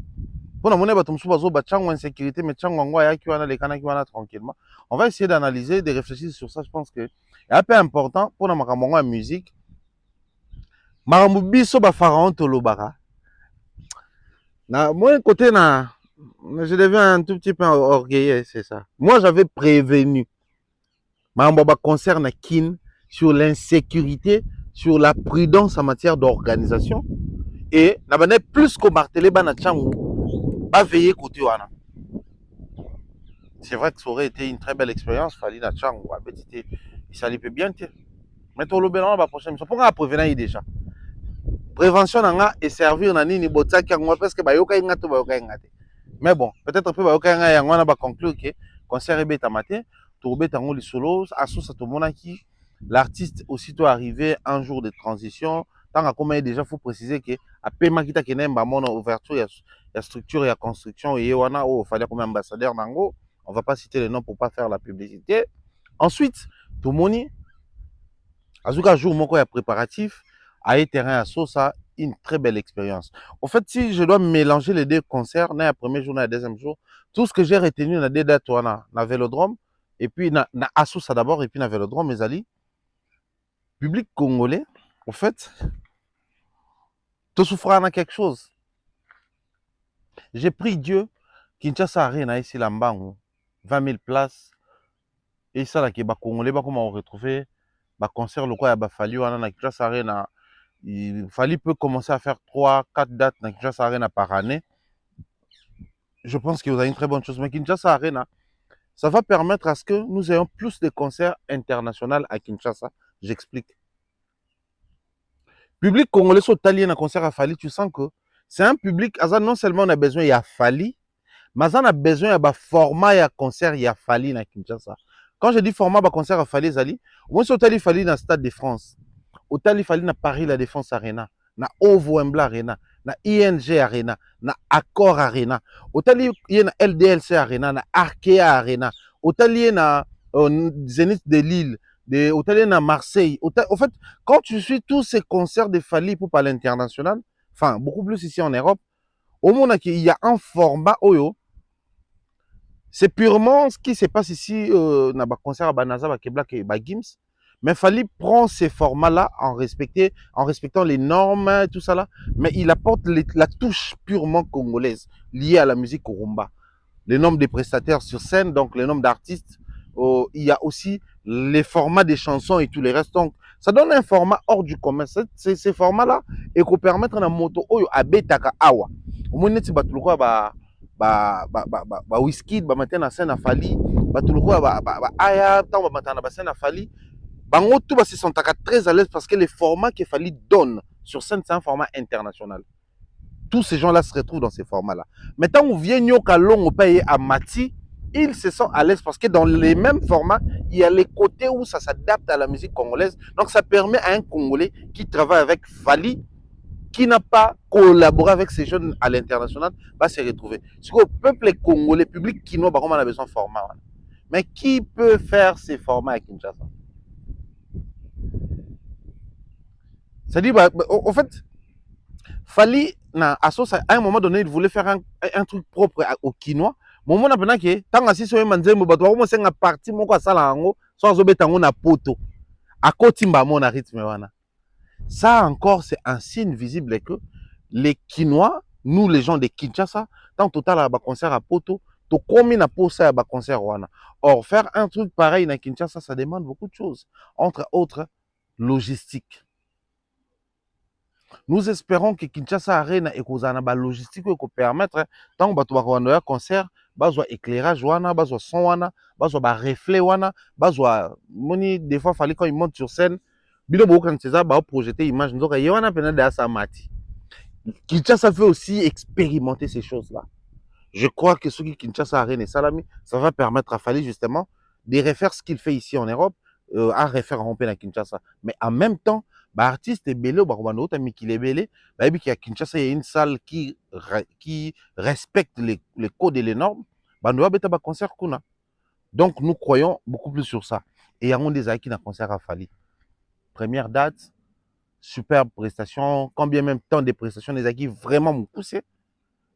Speaker 2: pour na bato musu bazo ba changu insécurité mais changu ngo ya ki wana le kana ki wana tranquillement. On va essayer d'analyser, de réfléchir sur ça. Je pense que c'est un peu important pour la musique. Makambo biso ba pharaon tolobaka. Na moi côté je deviens un tout petit peu orgueilleux, c'est ça. Moi j'avais prévenu makambo ba concert na kin sur l'insécurité, sur la prudence en matière d'organisation et na bane plus ko marteler bana changu ba veiller côté wana. C'est vrai que ça aurait été une très belle expérience, Fally na changu il s'allait bien tiens. Mais tout le bien la prochaine émission. Pourquoi prévenir déjà? Prévention nanga et servir na nini botaki ngwa parce que bayoka ingate bayoka ingate. Mais bon, peut-être peu bayoka nga yango na ba conclure que concert ebeta matin, to beta ngo lisolo asso ça to monaki l'artiste aussitôt arrivé un jour de transition, tant à comment déjà faut préciser que a pema kita kenemba mon ouverture ya structure ya construction et wana oh fallait comme ambassadeur nango, on va pas citer les noms pour pas faire la publicité. Ensuite, tout moni azuka jour moko ya préparatif à terrain à Sosa, une très belle expérience. En fait, si je dois mélanger les deux concerts, le premier jour et le deuxième jour, tout ce que j'ai retenu dans deux dates, na Vélodrome, et puis na Sosa d'abord, et puis na Vélodrome, mes amis, public congolais, en fait, tout souffrant à quelque chose. J'ai pris Dieu, Kinshasa Arena ici, Lambango, 20 000 places, et ça, là, qui est congolais, comment on retrouve, concert, le quoi, il a fallu, on a Kinshasa Arena. Il fallait peut commencer à faire 3-4 dates dans Kinshasa Arena par année. Je pense que vous avez une très bonne chose. Mais Kinshasa Arena, ça va permettre à ce que nous ayons plus de concerts internationaux à Kinshasa. J'explique. Public congolais sur Talien un concert à Fally, tu sens que c'est un public, non seulement on a besoin de Fally, mais on a besoin de format de concert à Fally à Kinshasa. Quand je dis format de concert à Fally, Zali, moi sur Tali Fally dans le Stade de France. Autant il fallait na Paris la Défense Arena, na Ovo Embla Arena, na ING Arena, na Accor Arena, autant il y a na LDLC Arena, na Arkea Arena, autant il y a na Zénith de Lille, autant il y a na Marseille. En fait, quand tu suis tous ces concerts de Fally pour parler international, enfin beaucoup plus ici en Europe, au moins il y a un format Oyo. C'est purement ce qui se passe ici na ba concert à Banaza, ba Kebla, ba Gims. Mais Fally prend ces formats-là en respectant les normes, tout ça là. Mais il apporte la touche purement congolaise liée à la musique rumba. Le nombre de prestataires sur scène, donc le nombre d'artistes. Il y a aussi les formats des chansons et tout le reste. Donc, ça donne un format hors du commun. Ces formats-là, et qu'on permettre à moto oyo abetaka awa. Au moins, tu vas whisky, matin na scène à Fally, aya, tant matin na scène à Fally. Bango tout se sont très à l'aise parce que les formats qu'il Fally donne sur scène, c'est un format international. Tous ces gens-là se retrouvent dans ces formats-là. Maintenant, on vient Nyoka Long, on paye à Mati, ils se sentent à l'aise parce que dans les mêmes formats, il y a les côtés où ça s'adapte à la musique congolaise. Donc, ça permet à un Congolais qui travaille avec Fally, qui n'a pas collaboré avec ces jeunes à l'international, va se retrouver. Ce que le peuple congolais, public qui n'a pas besoin de format. Mais qui peut faire ces formats à Kinshasa? C'est-à-dire, en fait, Fally, à un moment donné, il voulait faire un truc propre au Kinois. Moment maintenant que tant que si sur manzembo bato ba mo senga parti moko asala ngo sans obetango na poto à kotimba mon rythme wana. Ça encore c'est un signe visible que les Kinois, nous les gens de Kinshasa, tant total à ba concert à poto, to komi na posa ba concert wana. Or faire un truc pareil na Kinshasa, ça demande beaucoup de choses, entre autres logistique. Nous espérons que Kinshasa Arena et Kozana ba logistique ko permettre tant bato ba kondo ya concert bazwa éclairage wana, bazwa son wana, bazwa ba reflet wana, bazwa moni des fois fallait quand il monte sur scène bilo bo kan ceza ba projeter image nzoka yewana pena de sa mati. Kinshasa fait aussi expérimenter ces choses-là. Je crois que ce qui Kinshasa Arena et Salami, ça va permettre à Fally justement de refaire ce qu'il fait ici en Europe, à refaire romper na Kinshasa. Mais en même temps, bah artiste est belé, bah comment d'autres amis qui est belé, bah et puis à Kinshasa il y a une salle qui respecte les codes et les normes. Bah nous avons un concert kuna. Donc nous croyons beaucoup plus sur ça. Et il y a des acquis dans concert à Fali. Première date, superbe prestation, combien même temps des prestations des acquis vraiment m'ont poussé.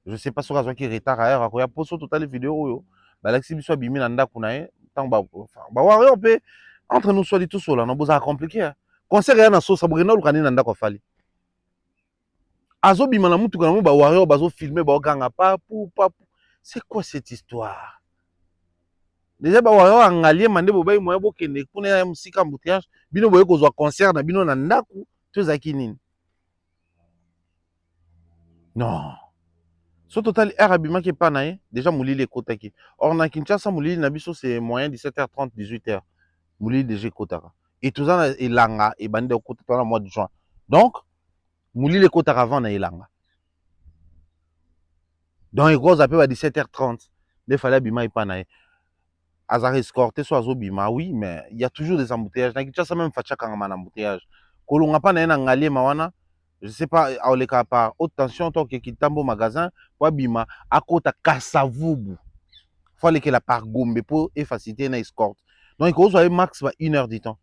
Speaker 2: Je sais pas sur qui retard ailleurs, à quoi poso total vidéo. Bah l'exhibition bimi nanda kuna tant bah on peut entre nous soit tout seul, on a besoin compliqué. Hein. Concert ya na so sabrina lukani nanda ko Fali. Azo bima na mutu kana ba warrior bazo filmer ba ganga papu. C'est quoi cette histoire? Déjà ba warrior angalie mande bobai moya bokende kuna ya musika embouteillage bino boye kozwa concert na bino na ndaku tozaki nini? Non. So total air abima qui pas naé déjà moulili ekotaki. Or na Kinshasa moulili na biso c'est moyen 17h30 18h. Moulili déjà ekotaka. Et tout ça elanga et bande ekotaka na mois de juin. Donc moulili ekotaka avant na elanga. Donc il gros appel à 17h30. Il fallait abima et pas naé. Azar escorté soit azobima oui mais il y a toujours des embouteillages. Na Kinshasa même facha kangama na embouteillage. Kolonga pa na ngalé mawana. Je sais pas, à l'eka par haute tension, tant que Kitambo magasin, pour bima, à côté Kassavubu. Faut aller que la par Gombe pour faciliter na escorte. Donc, il faut avoir max 1 heure du temps.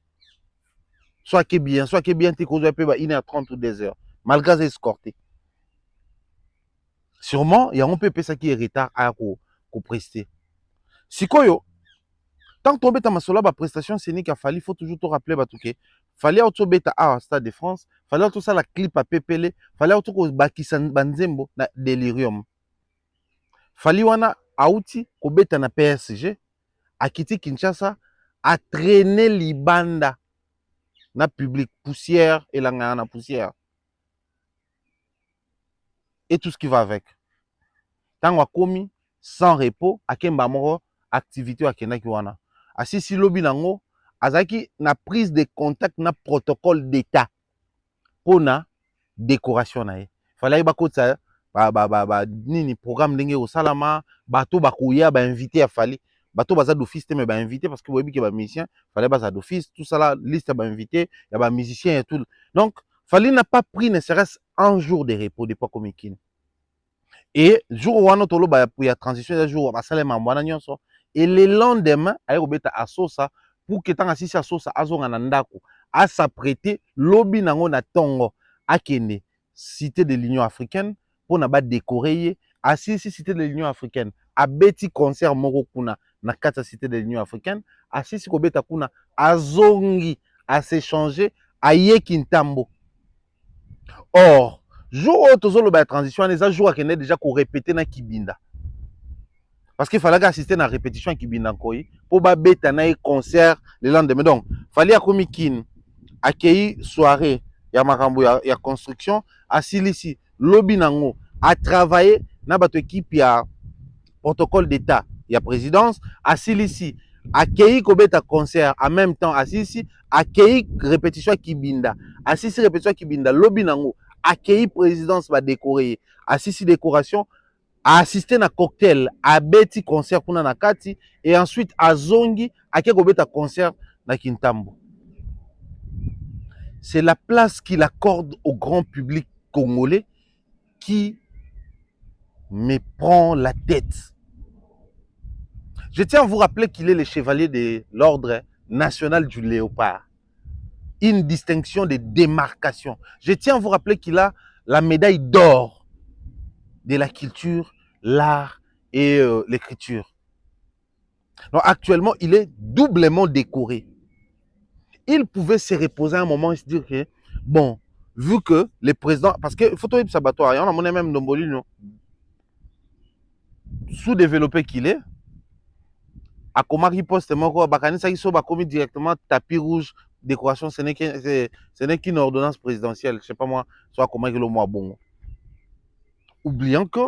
Speaker 2: Soit que bien, tu causes un peu 1h30 ou 2 heures. Malgré escorté. Sûrement, il y a un peu ça qui est retard à prester. Si quoi yo, tant que tu as masola ba prestation scénique a fallu, il faut toujours te rappeler batouké. Fallait auto beta à Stade de France, fallait tout ça la clip à pepele, fallait auto ko bakisan banzembo na delirium. Fallait wana auti ko beta na PSG, a kiti Kinshasa, a traîner libanda na public poussière et la na poussière. Et tout ce qui va avec. Tant wa komi sans repos, a kemba moro activité a kenaki wana. Asisi lobi nango azaki na prise de contact na protocole d'état pour na décoration na ye. Fallait ba kota nini programme ndenge au salama bato bakoya ba invité a fali bato baza d'office te mais ba invité parce que boyebi ke ba musicien fallait baza d'office tout ça là liste ba invité ya ba musicien et tout. Donc fallait n'a pas pris ne serait-ce un jour de repos de pas comme kin. Et jour wana tolo ba ya transition de jour ba salema mwana nyonso. Et le lendemain, aïe obeta asosa pour que tant assis asosa azonga na ndako a s'apprêter lobby nango na tongo akene cité de l'Union africaine pour na ba décorer assis cité de l'Union africaine a beti concert moko kuna na kata cité de l'Union africaine assis ko beta kuna azongi a s'échanger aye Kintambo. Or jour où tozolo ba transition les jours akene déjà ko répéter na Kibinda. Parce qu'il fallait assister à la répétition qui bin encore pour bêta na concert le lendemain. Donc, fallait comme kin accueillir soirée ya makambo ya construction asilisi lobby nango a travailler na bato équipe ya protocole d'état ya présidence asilisi accueillir ko beta concert en même temps asilisi accueillir répétition qui binda asilisi répétition qui binda lobby nango accueillir présidence ba décorer asilisi décoration a assisté na cocktail a beti concert kuna na kati et ensuite a zongi a kebeta concert na Kintambo. C'est la place qu'il accorde au grand public congolais qui me prend la tête. Je tiens à vous rappeler qu'il est le chevalier de l'ordre national du léopard. Une distinction de démarcation. Je tiens à vous rappeler qu'il a la médaille d'or de la culture, l'art et l'écriture. Donc actuellement, il est doublement décoré. Il pouvait se reposer un moment et se dire que, bon, vu que le président, parce que faut que Sabato, on a mon même Ndomboli, sous-développé qu'il est, à comment il poste, Bakanisa, il soit commis directement tapis rouge, décoration, ce n'est qu'une ordonnance présidentielle, je sais pas moi, soit comment il est le mois bon. Oubliant que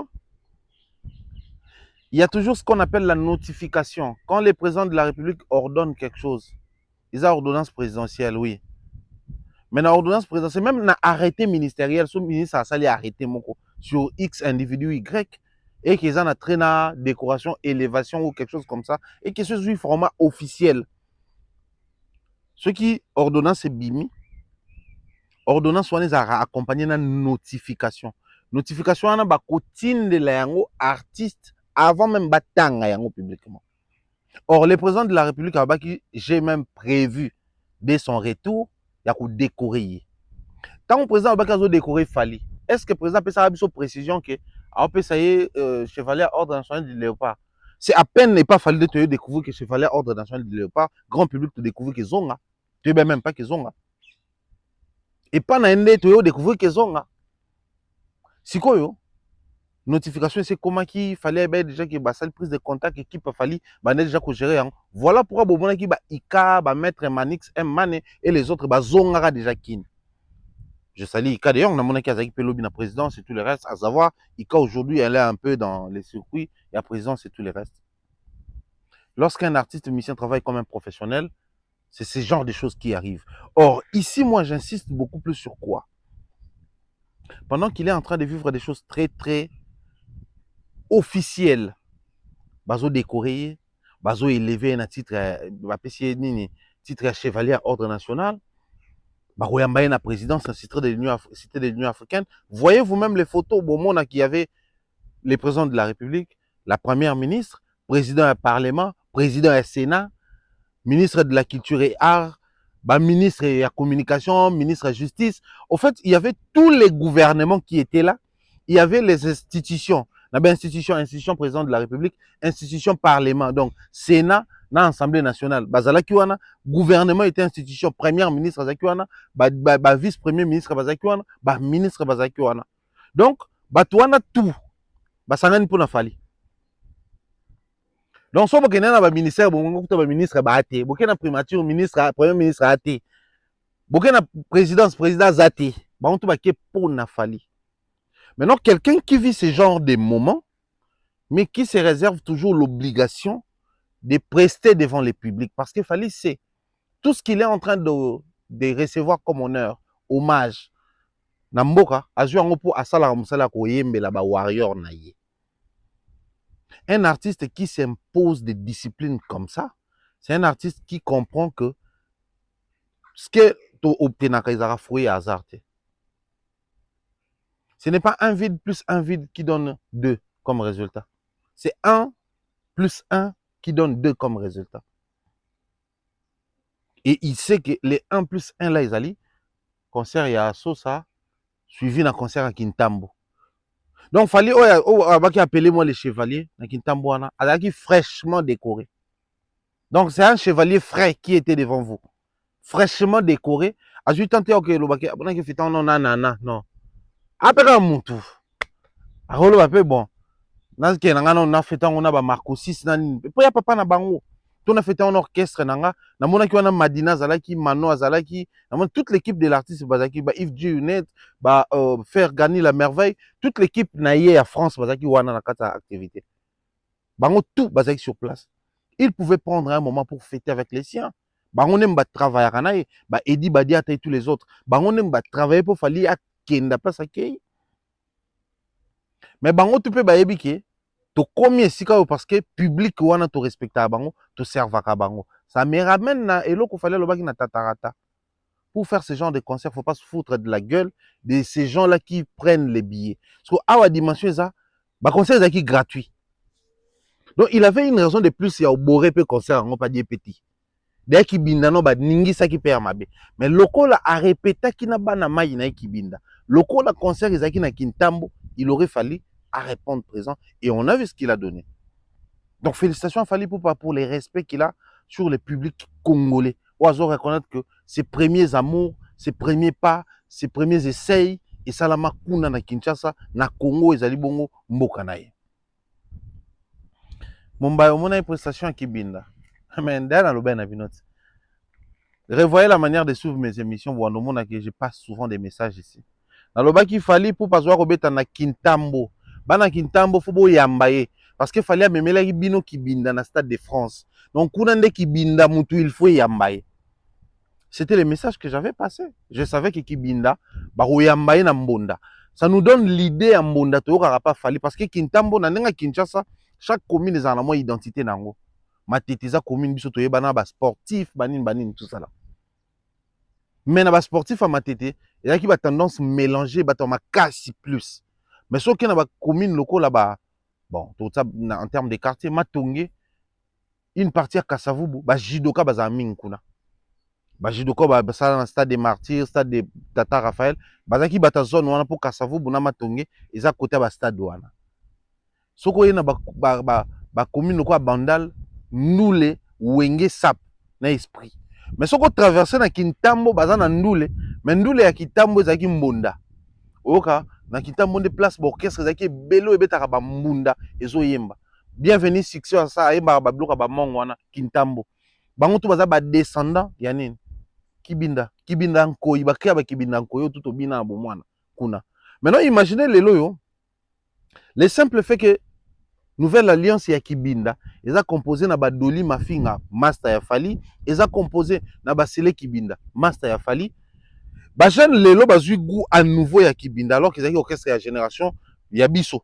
Speaker 2: il y a toujours ce qu'on appelle la notification. Quand le président de la République ordonne quelque chose, ils ont ordonnance présidentielle, oui. Mais dans l'ordonnance présidentielle, même dans l'arrêté ministériel, ce ministre a sali arrêté sur X individu Y et qu'ils ont traîné la décoration, élévation ou quelque chose comme ça et que ce soit un format officiel. Ce qui ordonnance bimi, ordonnance wana ezalaka accompagné na notification. Notification wana bakotindela yango artiste avant même batanga yango publiquement. Or, le président de la République abaki, j'ai même prévu dès son retour, il y a décorer. Quand le président abaki a décoré Fali, est-ce que le président peut savoir une précision que on peut essayer chevalier à ordre national du léopard? C'est à peine n'est pas fallu de te découvrir que chevalier à ordre national du léopard, grand public te découvre que zonga. Tu ne même pas que zonga. Et pas na ende te découvrir que zonga. Si quoi yo? Notification, c'est comment qu'il fallait déjà que la prise de contact équipe fallait déjà gérer. Voilà pourquoi Bobona qui Ika, Maître Manix, Mane et les autres Zongara déjà kin. Je salue Ika d'ailleurs, on a mon Kazaki Pelobi la présidence et tout le reste. À savoir, Ika aujourd'hui elle est un peu dans les circuits, il y a présidence et tout le reste. Lorsqu'un artiste musicien travaille comme un professionnel, c'est ce genre de choses qui arrivent. Or, ici, moi j'insiste beaucoup plus sur quoi? Pendant qu'il est en train de vivre des choses très très officiel, bazo décoré, bazo élevé un titre, titre chevalier à ordre national, baroyambaye na présidence, cité de l'Union africaine. Voyez vous-même les photos, bon monde qui avait les présidents de la République, la première ministre, président du Parlement, président du Sénat, ministre de la Culture et Arts, ministre de la Communication, ministre de la Justice. En fait, il y avait tous les gouvernements qui étaient là. Il y avait les institutions. Institution président de la République, institution parlement, donc Sénat, na Assemblée nationale. Bazalakiwana, gouvernement était institution, premier ministre Bazakiwana, vice-premier ministre Bazakiwana, ministre Bazakiwana. Donc, batouana tout. Basangani pour na fali. Donc, si vous avez un ministère, vous avez un ministre, vous avez un primature, ministre, premier ministre, vous avez une présidence, président Zati. Vous avez un pour na fali. Maintenant, quelqu'un qui vit ce genre de moments, mais qui se réserve toujours l'obligation de prester devant le public. Parce qu'il fallait, c'est tout ce qu'il est en train de recevoir comme honneur, hommage. Namboka, warrior naïe. Un artiste qui s'impose des disciplines comme ça, c'est un artiste qui comprend que ce que tu obtiens à hasard. Ce n'est pas un vide plus un vide qui donne 2 comme résultat. C'est 1 plus 1 qui donne 2 comme résultat. Et il sait que les 1 plus 1 là, ils allaient, concert à Sosa, suivi d'un concert à Kintambo. Donc, il fallait, appeler moi les chevaliers, à Kintambo, qui fraîchement décoré. Donc, c'est un chevalier frais qui était devant vous. Fraîchement décoré. A juste tenté, ok, le fait non. Après un moutou. A rolo un peu bon. Dans ce on a fait on a Marco 6 nan. Puis ya papa na bango. On a fait un orchestre nanga. Na mona ki wana Madina Zalaki, Mano Zalaki, na toute l'équipe de l'artiste Bazaki, Yves Djunet, faire gagner la merveille, toute l'équipe naïe à France Bazaki wana na kata activité. Bango tout Bazaki sur place. Il pouvait prendre un moment pour fêter avec les siens. Bango nem ba travailler kanaye, Eddie Badia et tous les autres. Bango nem ba travailler pour fali à kenda place à kei. Mais bango tu peux baébike. Tu combien si parce que public wana tu respecte à bango, tu serves à bango. Ça me ramène na elo ko fallait le baki na tatarata. Pour faire ce genre de concert, faut pas se foutre de la gueule de ces gens-là qui prennent les billets. Parce que à dimension ça, ba concert est gratuit. Donc il avait une raison de plus, il y a au boré pe concert on pas dire petit. Dès qui binda no ba ningi ça qui perd mabe. Mais loko la a répété qui na bana mai na qui binda. Loko la concert ezaki na Kintambo, il aurait fallu à répondre présent et on a vu ce qu'il a donné. Donc félicitations à Fally Ipupa pour les respects qu'il a sur le public congolais. Oiseau reconnaître que ses premiers amours, ses premiers pas, ses premiers essais et salama kuna na Kinshasa na Congo ezali bongo mboka na ye. Mumbai omona prestation à Kibinda. Mais ndana loba na binoti. Revoyez la manière de suivre mes émissions pour nomona que je passe souvent des messages ici. Na loba ki Fally Ipupa zwa robeta na Kintambo. Bana Kintambo faut yambaye parce que fallait memela bino Kibinda na Stade de France. Donc kuna nde Kibinda mutu il faut yambaye. C'était le message que j'avais passé. Je savais que Kibinda baro yambaye na Mbonda. Ça nous donne l'idée à Mbonda to pas Fally parce que Kintambo na ndenga Kinshasa chaque commune a une identité nango. Matetiza commune biso to yebana ba sportif banin tout ça là. Mais na ba sportif à matete, il y a qui va tendance mélanger bato makasi plus. Mais ce qui na ba commune locaux là-bas, bon, tout ça en termes de quartier, Matongé, une partie à Kasavubu, ba judoka baza mingi kuna. Ba judoka ba ça dans stade des Martyrs, stade de Tata Raphaël, baza ki bata zone wana pour Kasavubu na Matongé, eza côté ba stade wana. Soko yena ba commune locaux Bandal, Noule, Wenge Sap na esprit. Mais ce qu'on traverse na Kintambo baza na Ndoule, mais Ndoule ya Kintambo ezaki mbonda. Oka na Kintambo de place orchestre ezaki belo ebetaka ba mbunda ezo yemba. Bienvenue succès ça yemba ba bloka ba mongo wana Kintambo. Bango to baza ba descendant ya nini? Kibinda Nkoyi ba kia ba Kibinda Nkoyi tout obina bo mwana kuna. Maintenant imaginez lelo yo. Le simple fait que Nouvelle Alliance ya Kibinda, ils ont composé na Badoli Mafinga, Master ya Fali, ils ont composé na Basile Kibinda, Master ya Fali. Ba jeune lelo bazui goût à nouveau ya Kibinda alors qu'ils ont orchestre ya génération ya biso.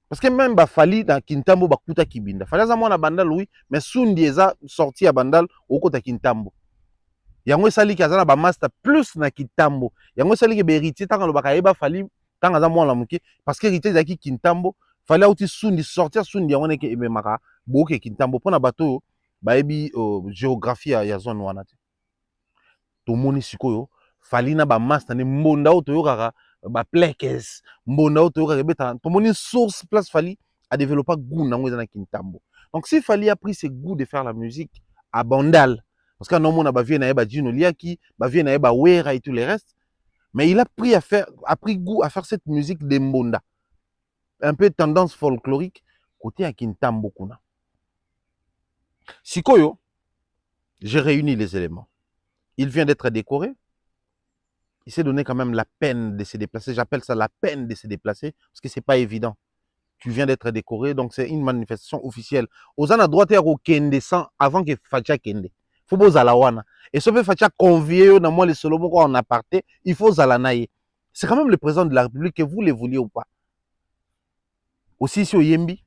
Speaker 2: Parce que même ba Fali dans Kintambo bakuta Kibinda. Fali za mwana Bandal oui, mais Sundi eza sorti à Bandal au côté Kintambo. Yango sali kazana ba master plus na Kintambo. Yango sali ke héritier tant que le bakayeba Fali tant za mwana muke parce que héritier zaki Kintambo. Fallait aussi Sundi sortir Sundi on est que ememaka boke Kintambo pona bato baebi géographie ya zone wana te. To moni sikoyo fali na ba master ne mbonda o to yokaka ba plekes mbonda o to yokaka beta to moni source place fali a développer goût nango na Kintambo. Donc si Fali a pris ce goût de faire la musique à Bandal parce que non mona ba vie na ba Djino Liaki, ba vie na ba Wera et tout le reste, mais il a pris goût à faire cette musique de mbonda. Un peu tendance folklorique côté à Kintambo kuna. Sikoyo, j'ai réuni les éléments. Il vient d'être décoré. Il s'est donné quand même la peine de se déplacer. J'appelle ça la peine de se déplacer parce que c'est pas évident. Tu viens d'être décoré, donc c'est une manifestation officielle. Aux an à droite et au Kende sans avant que Fatia Kende. Faut beau zalawana. Et ce fait Fatia convié dans moi les Solomon quand on a parté, il faut zalanaye. C'est quand même le président de la République que vous le vouliez ou pas. Aussi si au Yembi,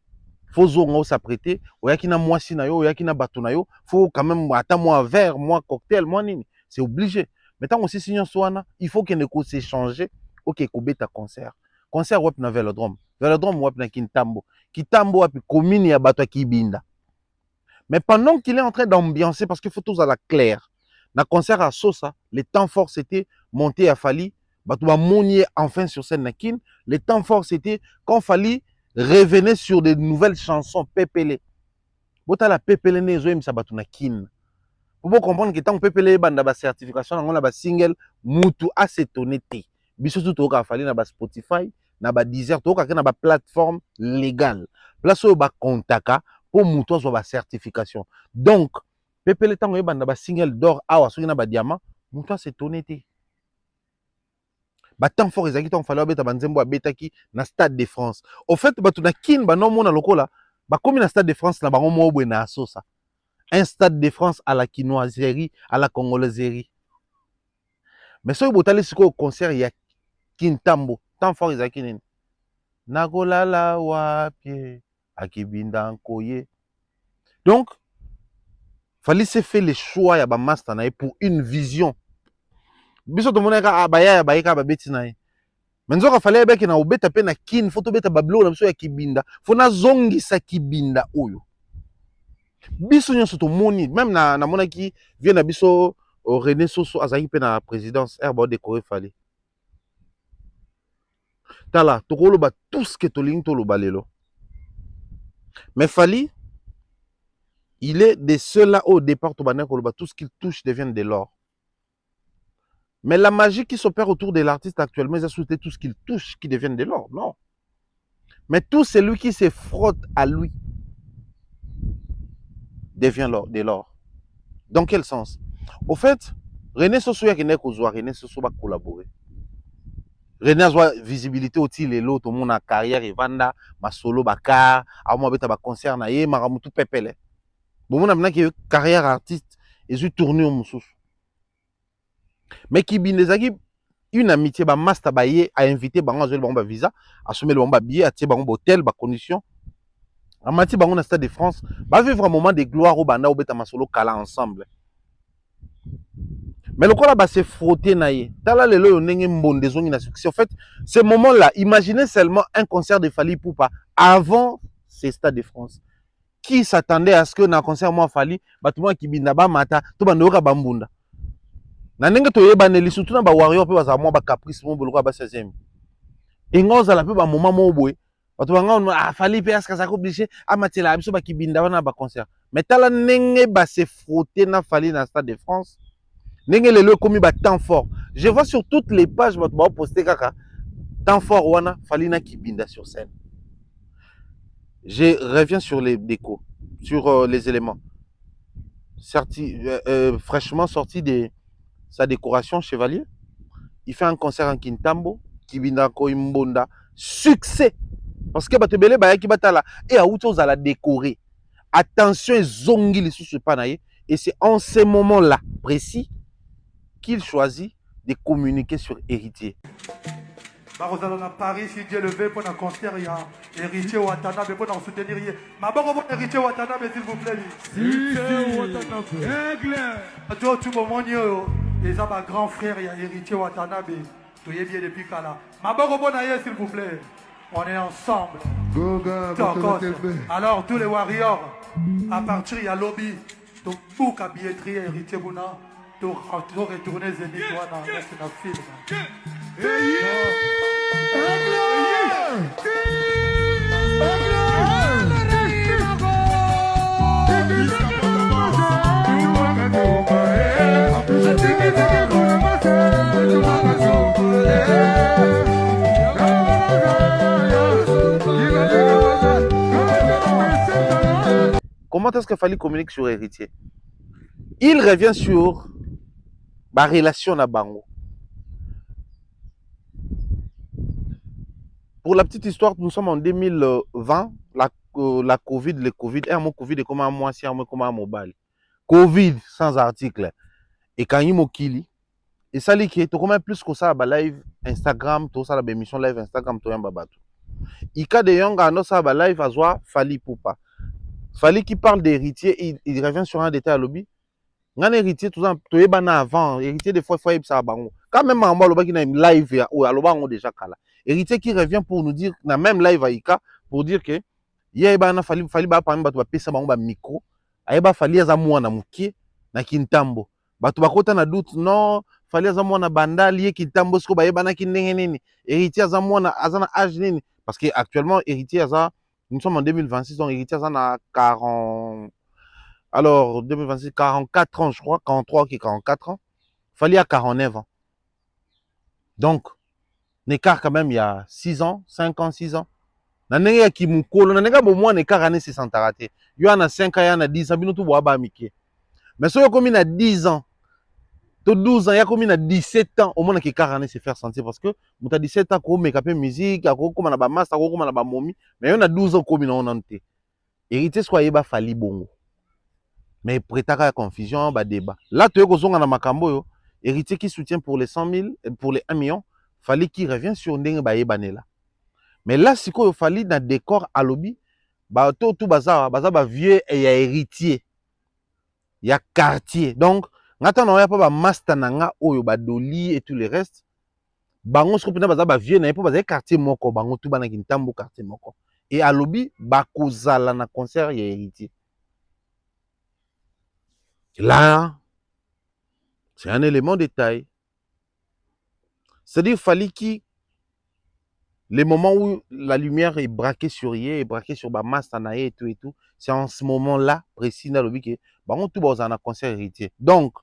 Speaker 2: faut zongo s'apprêter, oyakina moi sinayo, oyakina batunayo, faut quand même attendre moi verre, moi cocktail, moi nini, c'est obligé. Maintenant aussi signon soana, il faut que neko s'échanger, OK, kobeta concert. Concert wep na Vélodrome. Vélodrome wep na Kintambo. Kintambo wep commune ya bato Kibinda. Mais pendant qu'il est en train d'ambiancer parce qu'il faut tous à la claire. Na concert à Sosa, le temps fort c'était monter à Fali, bato ba monier enfin sur scène na Kin, le temps fort c'était quand Fali revenez sur de nouvelles chansons Pépélé. Bota la Pépélé ne zo emisa batu na Kin. Pour vous comprendre que tant Pépélé banda ba certification on a ba single mutu acetoné te. Biso tout oka fali na ba Spotify, na ba Deezer, to oka na ba plateforme légale. Place o ba kontaka pour mutu zo ba certification. Donc Pépélé tant o banda ba single d'or awa so na ba diamant, mutu acetoné te. Batant fort ezaki ton fallait beta banzembo abetaki na Stade de France. Au fait batu na Kin ba non mona lokola ba komi na Stade de France na bango mo na sosa. Un Stade de France à la quinoiserie, à la congolaiserie. Mais so botali siko concert ya Kintambo, tant fort ezaki nini. Nagolala wapie akibinda Nkoye. Donc fallait se faire le choix ya ba master na pour une vision. Biso to monaka abaya ba yeka ba beti na ye. Menzoka fallait beki na obeta pe na Kin, faut to beta bablo na biso ya Kibinda. Faut na zongisa Kibinda oyo. Biso nyonso to moni, même na monaki vient na biso René Soso azaki pe na présidence herbo décoré fallait. Tala, to koloba tout ce que to ling to loba lelo. Mais Fali, il est de ceux-là au départ to banen koloba tout ce qu'il touche devient de l'or. Mais la magie qui s'opère autour de l'artiste actuellement, c'est surtout tout ce qu'il touche qui devient de l'or. Non. Mais tout celui qui se frotte à lui devient de l'or. Dans quel sens? Au fait, René Soso y a quelqu'un qui René Soso va collaborer. René a une visibilité aussi, les lots, tout le monde a carrière, et vanda, ma solo, bakar, à moi, beta, concert, na ye, maramutu, pepele. Bon, mon amena qui a carrière artiste, et je tourne au moussous. Mais qui binezaki une amitié ba master ba ye a invité bango azeli bango ba visa assumer le bango ba billet atie bango hôtel ba condition amati bango na Stade de France ba vivre un moment de gloire au banda au beta masolo kala ensemble. Mais le quoi là, c'est frotté naïe. T'as là le lo n'engé mbonde zongi na succès. En fait, ce moment-là, imaginez seulement un concert de Fally Ipupa avant ces Stades de France. Qui s'attendait à ce que dans un concert moi Fally, batuma qui binda ba mata, to bandoka bambunda. Na ndenge to yebaneli surtout na ba warrior pe baza moi ba caprice mo boluka ba 16e. Et ngoza la pe ba moment mo boy. Batuma nga Fally pe aska za obligé amatela biso ba kibinda wana ba concert. Mais tala ndenge ba se frotter na Fally na Stade de France. Ndenge lelo komi ba temps fort. Je vois sur toutes les pages batuma poster kaka temps fort wana Fally na kibinda sur scène. Je reviens sur les décos, sur les éléments. Fraîchement sorti de sa décoration chevalier. Il fait un concert en Kintambo, Kibinda Koimbonda. Succès! Parce que Batebele Bayaki Batala et à autres à la décorer. Attention, zongi les sous panaye. Et c'est en ce moment-là précis qu'il choisit de communiquer sur Héritier.
Speaker 1: Barozalo na Paris, si Dieu le veut, pour un concert, il y a Héritier Watanabe pour nous soutenir. Ma bonne Héritier Watanabe, s'il vous plaît. Tout le monde, les ma grand frère, il y a Héritier Watanabe. Tout est bien depuis Kala. Ma bonne s'il vous plaît. On est ensemble. Alors, tous les warriors, à partir, il y a lobby. Donc, beaucoup à billetterie, Héritier Bouna. Tout retourner Zénith, voilà, c'est un film.
Speaker 2: Comment est-ce qu'il fallait communiquer sur Héritier? Il revient sur ma relation à Bango. Pour la petite histoire, nous sommes en 2020, la Covid, le Covid, un mot Covid est comme un mois, un mois comme un mobile. Covid sans article. Et quand il m'a kili, et ça qui est comme plus que ça, live Instagram, tout ça, la émission live Instagram, tout un babatou. Il y a des gens qui ont live à voir Fally Ipupa. Fally qui parle d'héritier, il revient sur un détail à lobby. Un héritier, tout ça, tu es avant, héritier des fois, il faut ça bango. Quand même, en bas, le qui a live, ou à l'oba, on déjà kala. Héritier qui revient pour nous dire, na même live à Ika, pour dire que, il y a un Fally ba parmi ba pesa bango ba micro, ayeba Fally za mwana mukie na Kintambo. Batu bakota na doute non, Fally za mwana banda lié Kintambo sko ba yeba na kindenge nini. Héritier za mwana azana âge nini parce que actuellement héritier za nous sommes en 2026, donc héritier za na 40. Alors, 2026, 44 ans, je crois, 43 qui 44 ans. Fally à 49 ans. Donc, l'écart quand même, il y a 6 ans, 5 ans, 6 ans. Nanenga qui moukolo, nanenga bon moi l'écart année c'est sans raté. Il y en a 5 ans, il y en a 10 ans, bino tout bois ba miki. Mais si comme il a 10 ans, to 12 ans, il y a comme il a 17 ans, au moins l'écart année c'est faire sentir parce que vous avez 17 ans comme make up musique, comme on a ba master, comme on a ba momi, mais il y en a 12 ans comme on a enté. Héritier soit ba Fally bongo. Mais prétaka la confusion, bah débat. Là, tu es au na makambo, héritier qui soutient pour les 100 000, pour les 1 million, Fally qui revient sur ndenge ba yebanela. Mais là, si quoi Fally dans décor à lobby, bah tout bazar ba vieux et y a héritier, y a quartier. Donc, ngata na ya pas ba master nanga oyo ba doli et tout le reste. Bango soko pena ba vieux na pas ba quartier moko, bango tout ba na Kintambo quartier moko. Et à lobby ba kozala na concert y a héritier. Là, c'est un élément de détail. C'est-à-dire Fally qui, les moments où la lumière est braquée sur Yé, est braquée sur Bamas, Tanaé et tout, c'est en ce moment-là, précis, dans le but que, on tout dans un concert héritier. Donc,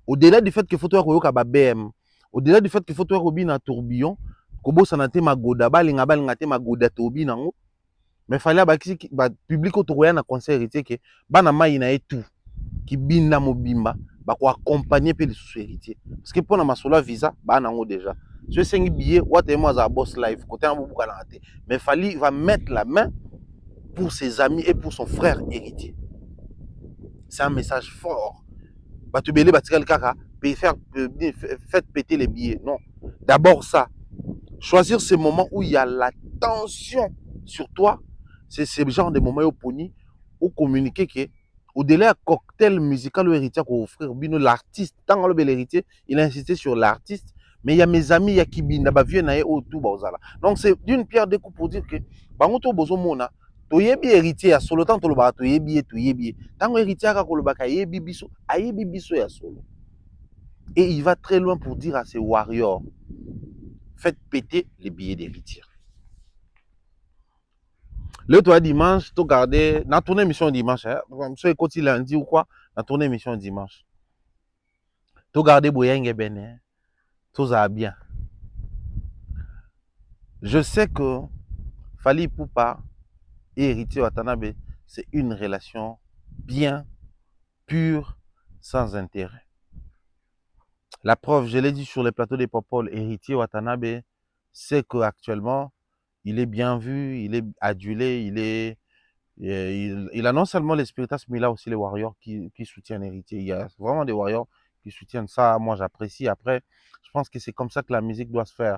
Speaker 2: au-delà du fait que faut toi koyoka ba BM, au-delà du fait que faut toi kobi na tourbillon, kobo sanate magoda, balinga te magoda tobi nango, mais Fally ba kisi ba public autoroya na concert héritier que bana mai na et tout. Qui binda mobimba ba ko accompagner pe les sous-héritiers parce que pour na masolo visa ba nango déjà je sais billet ou te moi za boss live côté en buka na té mais Fally va mettre la main pour ses amis et pour son frère héritier. C'est un message fort. Ba tu belé ba tikal kaka pe faire faites péter les billets. Non, d'abord ça, choisir ces moments où il y a la tension sur toi, c'est ce genre de moments au poni ou communiquer que au-delà du cocktail musical ou héritier qu'on offrir, l'artiste, tant que l'héritier, il a insisté sur l'artiste, mais il y a mes amis, il y a Kibinda, bah vieux naé autour, bah donc c'est d'une pierre deux coups pour dire que, bah on to bozo mona, to yebi héritier à solo, tant to le ba to yebi, tant que héritier à ko le ba ka yebi biso ya solo. Et il va très loin pour dire à ses warriors, faites péter les billets d'héritier. Le toi dimanche, tu regardais, dans ton émission dimanche, je écoute lundi ou quoi, dans ton émission dimanche. Tu regardais Boyenge Benin, tout ça bien. Je sais que Fally Ipupa et Héritier Watanabe, c'est une relation bien pure, sans intérêt. La preuve, je l'ai dit sur les plateaux des Popol, Héritier Watanabe, c'est qu'actuellement, il est bien vu, il est adulé, il a non seulement les Spiritas, mais il a aussi les Warriors qui soutiennent Héritier. Il y a vraiment des Warriors qui soutiennent ça. Moi, j'apprécie. Après, je pense que c'est comme ça que la musique doit se faire.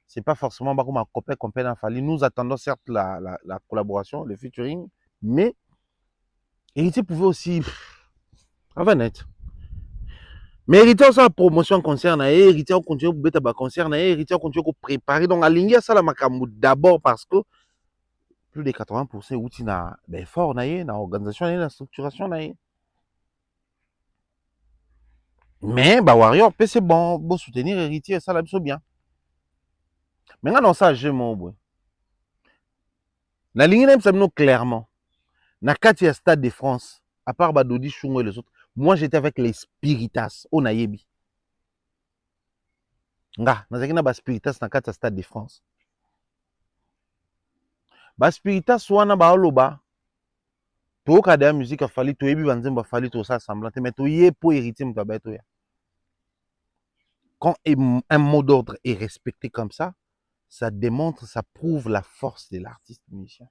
Speaker 2: C'est pas forcément comme un copain qu'on peut Fally. Nous attendons certes la collaboration, le featuring, mais Héritier pouvait aussi... Avant net. Mais Héritier, ça, la promotion concerne, Héritier, on continue à mettre à concerne, Héritier, on continue à préparer. Donc, à l'India, ça, la makamou d'abord parce que plus de 80% outil na effort na organisation na structuration na. Mais bah Warrior c'est bon soutenir héritier ça la biso bien. Maintenant dans ça j'ai mon boy. Na ligne même clairement. Na kati ya Stade de France à part Badodi Chungo et les autres, moi j'étais avec les Spiritas au Nayebi. Nga nazaki na ba Spiritas na kati ya Stade de France. Ba Spiritas wana ba oloba to ka de musique a Fally to yebi banzemba Fally to ça semblant mais to yé pour héritier mutaba to ya. Quand un mot d'ordre est respecté comme ça démontre, ça prouve la force de l'artiste musicien.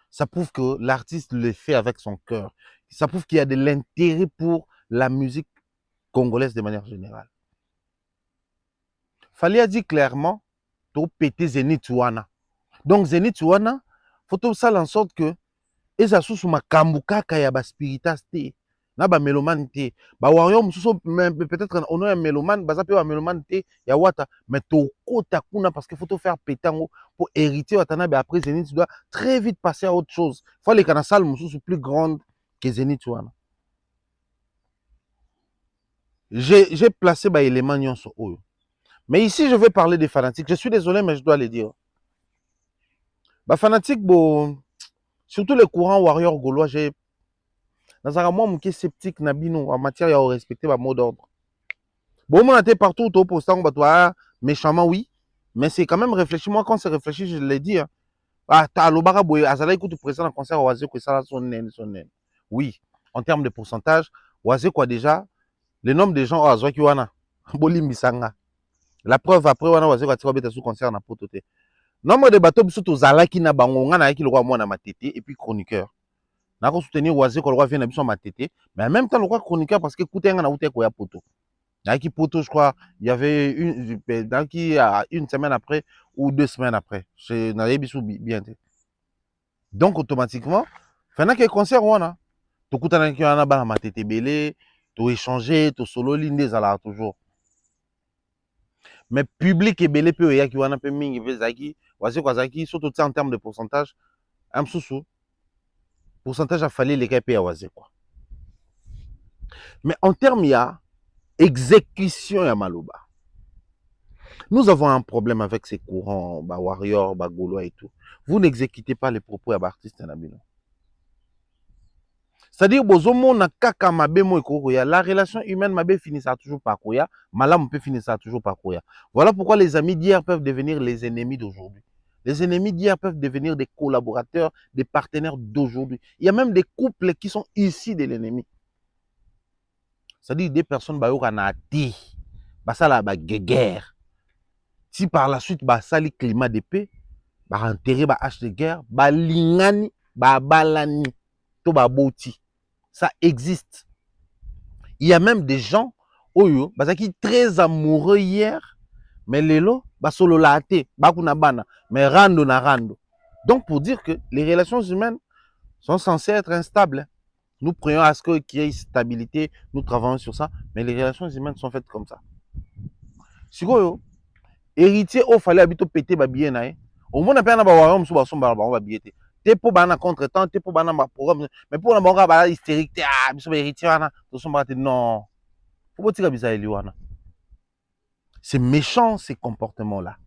Speaker 2: Ça prouve que l'artiste le fait avec son cœur. Ça prouve qu'il y a de l'intérêt pour la musique congolaise de manière générale. Fally a dit clairement, to péter Zenith wana. Donc Zenith wana, faut tout ça en sorte que eza sous ma kambuka ya ba spiritas te. Na ba mélomane te. Ba warrior mususu peut-être on a un mélomane, baza pe ba mélomane te ya wata, mais to kota kuna parce qu'il faut tout faire pétango pour hériter Watanabe après Zenith, tu dois très vite passer à autre chose. Faut les kana salle mususu plus grande que Zenith wana. J'ai placé ba élément nyonso oyo. Mais ici je vais parler des fanatiques. Je suis désolé mais je dois le dire. Ba fanatique bon surtout les courants warriors gaulois, j'ai nazara moi mouké sceptique nabino en matière de respecter ma mot d'ordre. Bon, on a été partout au poste, on va méchamment oui, mais c'est quand même réfléchi. Moi quand c'est réfléchi, je l'ai dit. Hein. Ah, t'as l'obara boy, azala écoute présent dans concert oisé que ça son naine. Oui, en termes de pourcentage, oisé quoi déjà, le nombre de gens oiseaux qui wana, boli misanga. La preuve après wana oisé quoi tu vas mettre sous concert na pototé. Nombre de bateaux biso zala qui na bango ngana ki le roi moi na matete et puis chroniqueur. Na ko soutenir oisé ko le roi vient na biso matete, mais en même temps le roi chroniqueur parce que écoutez ngana outé ko ya poto. Qui poto, je crois, il y avait une semaine après ou 2 semaines après. C'est bien. Donc automatiquement, pendant que concert wana, tu kutana ki wana ba matete belé, tu échanger, tu solo linde zala toujours. Mais public et belé pe ya ki wana pe mingi pe zaki, wasi kwa zaki surtout en termes de pourcentage, am sousou. Pourcentage a fallu les KP à wasi quoi. Mais en termes ya exécution ya maloba. Nous avons un problème avec ces courants, bah warrior, bah gaulois et tout. Vous n'exécutez pas les propos à artistes nabino. C'est-à-dire bozomo na kaka mabe mo ekoya, la relation humaine mabe finissera toujours par koya, malam peut finir toujours par koya. Voilà pourquoi les amis d'hier peuvent devenir les ennemis d'aujourd'hui. Les ennemis d'hier peuvent devenir des collaborateurs, des partenaires d'aujourd'hui. Il y a même des couples qui sont issus de l'ennemi. C'est-à-dire des personnes bayoka na ti, basala ba guerre. Si par la suite ba sali climat de paix, ba enterrer ba hache de guerre, ba lingani, ba balani, to ba boti. Ça existe. Il y a même des gens oyo bazaki très amoureux hier, mais lelo ba solo laate, ba kuna bana, mais rando na rando. Donc pour dire que les relations humaines sont censées être instables. Nous prions à ce qu'il y ait une stabilité, nous travaillons sur ça, mais les relations humaines sont faites comme ça. Si vous héritier, il fallait habiter péter babien nae. Au moins, on a pas un bawarом sous basson barba, babien. T'es pour bana contre-temps, t'es pour bana programme, mais pour la banga bala hystérique, t'es ah, biso héritier wana, son barate non. Faut pas tirer bizarre wana. C'est méchant ces comportements-là.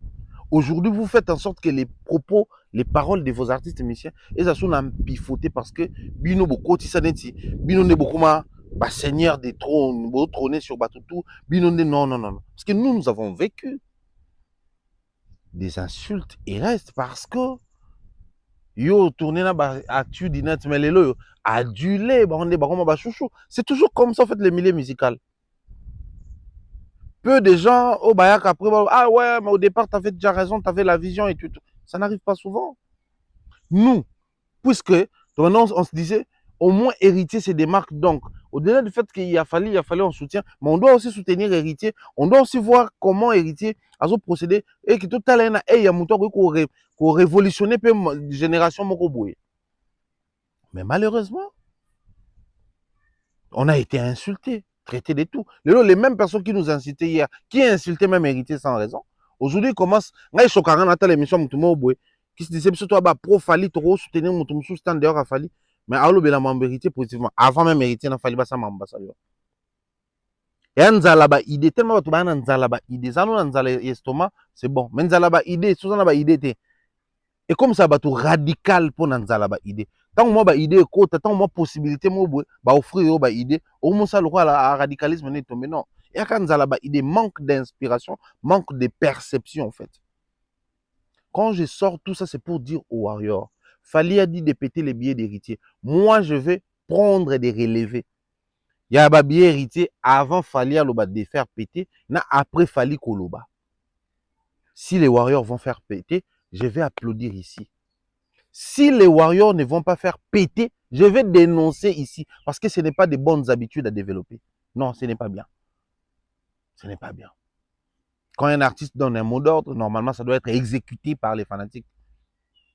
Speaker 2: Aujourd'hui, vous faites en sorte que les propos, les paroles de vos artistes et musiciens, elles sont empiffotées parce que bino beaucoup tisaneti, bino ne beaucoup ma bah, seigneur des trônes, beau trôner sur Batutu, bino ne non non non. Parce que nous avons vécu des insultes et restent parce que yo tourné na ba actu dinat melelo adulé ba on est ba chouchou. C'est toujours comme ça en fait le milieu musical. Peu de gens au Bayak après, ah ouais, mais au départ, tu avais déjà raison, tu avais la vision et tout. Ça n'arrive pas souvent. Nous, puisque maintenant on se disait, au moins héritier, c'est des marques. Donc, au-delà du fait qu'il a fallu un soutien, mais on doit aussi soutenir héritier. On doit aussi voir comment héritier a procédé et que tout à l'heure, il y a un qu'on révolutionner la génération Mokoboué. Mais malheureusement, on a été insulté, traité de tout. Les mêmes personnes qui nous incitaient hier, qui insultaient même héritier sans raison, aujourd'hui ils commencent, là ils sont carrément dans l'émission qui se disait que toi pro Fali, trop soutenir mon sous stand dehors à Fali, mais allo bela héritier positivement, avant même héritier n'a Fali basa mambasa yo. Et nzala ba idée tellement tu ba nzala ba idée, ça nous nzala estomac, c'est bon, mais nzala ba idée, sous na ba idée té. Et comme ça ba tout radical pour nzala ba idée. Tant moi ba idée côté tant moi possibilité moi ba offrir ba idée au moins ça le roi la radicalisme n'est tombé non et quand nzala ba idée manque d'inspiration, manque de perception en fait. Quand je sors tout ça c'est pour dire aux warriors Fali a dit de péter les billets d'héritier, moi je vais prendre et de relever. Il y a ba billet héritier avant Fali a loba de faire péter na après Fali koloba. Si les warriors vont faire péter, je vais applaudir ici. Si les warriors ne vont pas faire péter, je vais dénoncer ici. Parce que ce n'est pas de bonnes habitudes à développer. Non, ce n'est pas bien. Ce n'est pas bien. Quand un artiste donne un mot d'ordre, normalement, ça doit être exécuté par les fanatiques.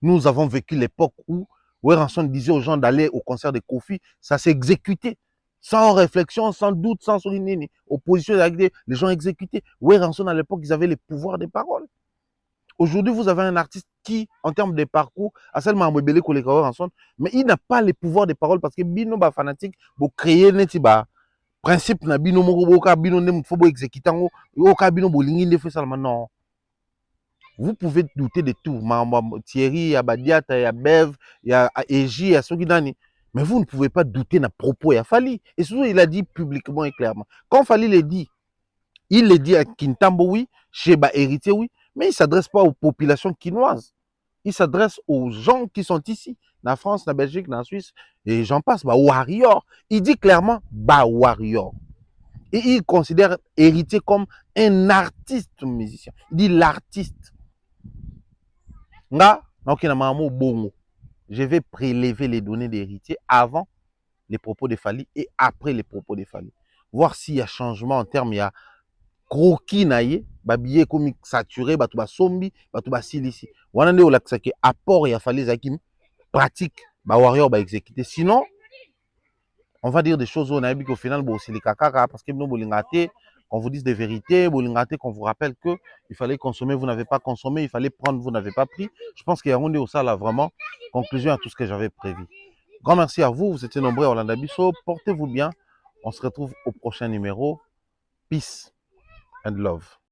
Speaker 2: Nous avons vécu l'époque où Weranson disait aux gens d'aller au concert de Kofi, ça s'est exécuté. Sans réflexion, sans doute, sans souligner. Opposition, les gens exécutés. Weranson, à l'époque, ils avaient le pouvoir de parole. Aujourd'hui, vous avez un artiste qui, en termes de parcours, a seulement embellé les ensemble, mais il n'a pas les pouvoirs de parole parce que bino ba fanatique, pour créer neti ba principe na bino moko ka bino ne faut exécuter o ka bino bolingi ne fait seulement non. Vous pouvez douter de tout, Thierry, ya Badiata, ya Bev, ya Eji, ya Sogidani, mais vous ne pouvez pas douter na propos ya Fali. Et surtout, il a dit publiquement et clairement. Quand Fali le dit, il le dit à Kintambo, oui, chez ba héritier, oui, mais il ne s'adresse pas aux populations quinoises. Il s'adresse aux gens qui sont ici, dans la France, dans la Belgique, dans la Suisse, et j'en passe, bah, warrior. Il dit clairement, bah, warrior. Et il considère héritier comme un artiste musicien. Il dit l'artiste. Nga, je vais prélever les données d'héritier avant les propos de Fali et après les propos de Fali. Voir s'il y a changement en termes, il y a croquis naie, babillet comme saturé, batuba sombi, batuba silisi. Wanande o laksake apport et a fallu zakim pratique, ba warrior ba exécuter. Sinon, on va dire des choses au naïbi qu'au final, bon, c'est les caca parce que nous bolingate, qu'on vous dise des vérités, bolingate, qu'on vous rappelle que il fallait consommer, vous n'avez pas consommé, il fallait prendre, vous n'avez pas pris. Je pense qu'il y a un au ça là vraiment conclusion à tout ce que j'avais prévu. Grand merci à vous, vous étiez nombreux à Orlando Bisso, portez-vous bien. On se retrouve au prochain numéro. Peace and love.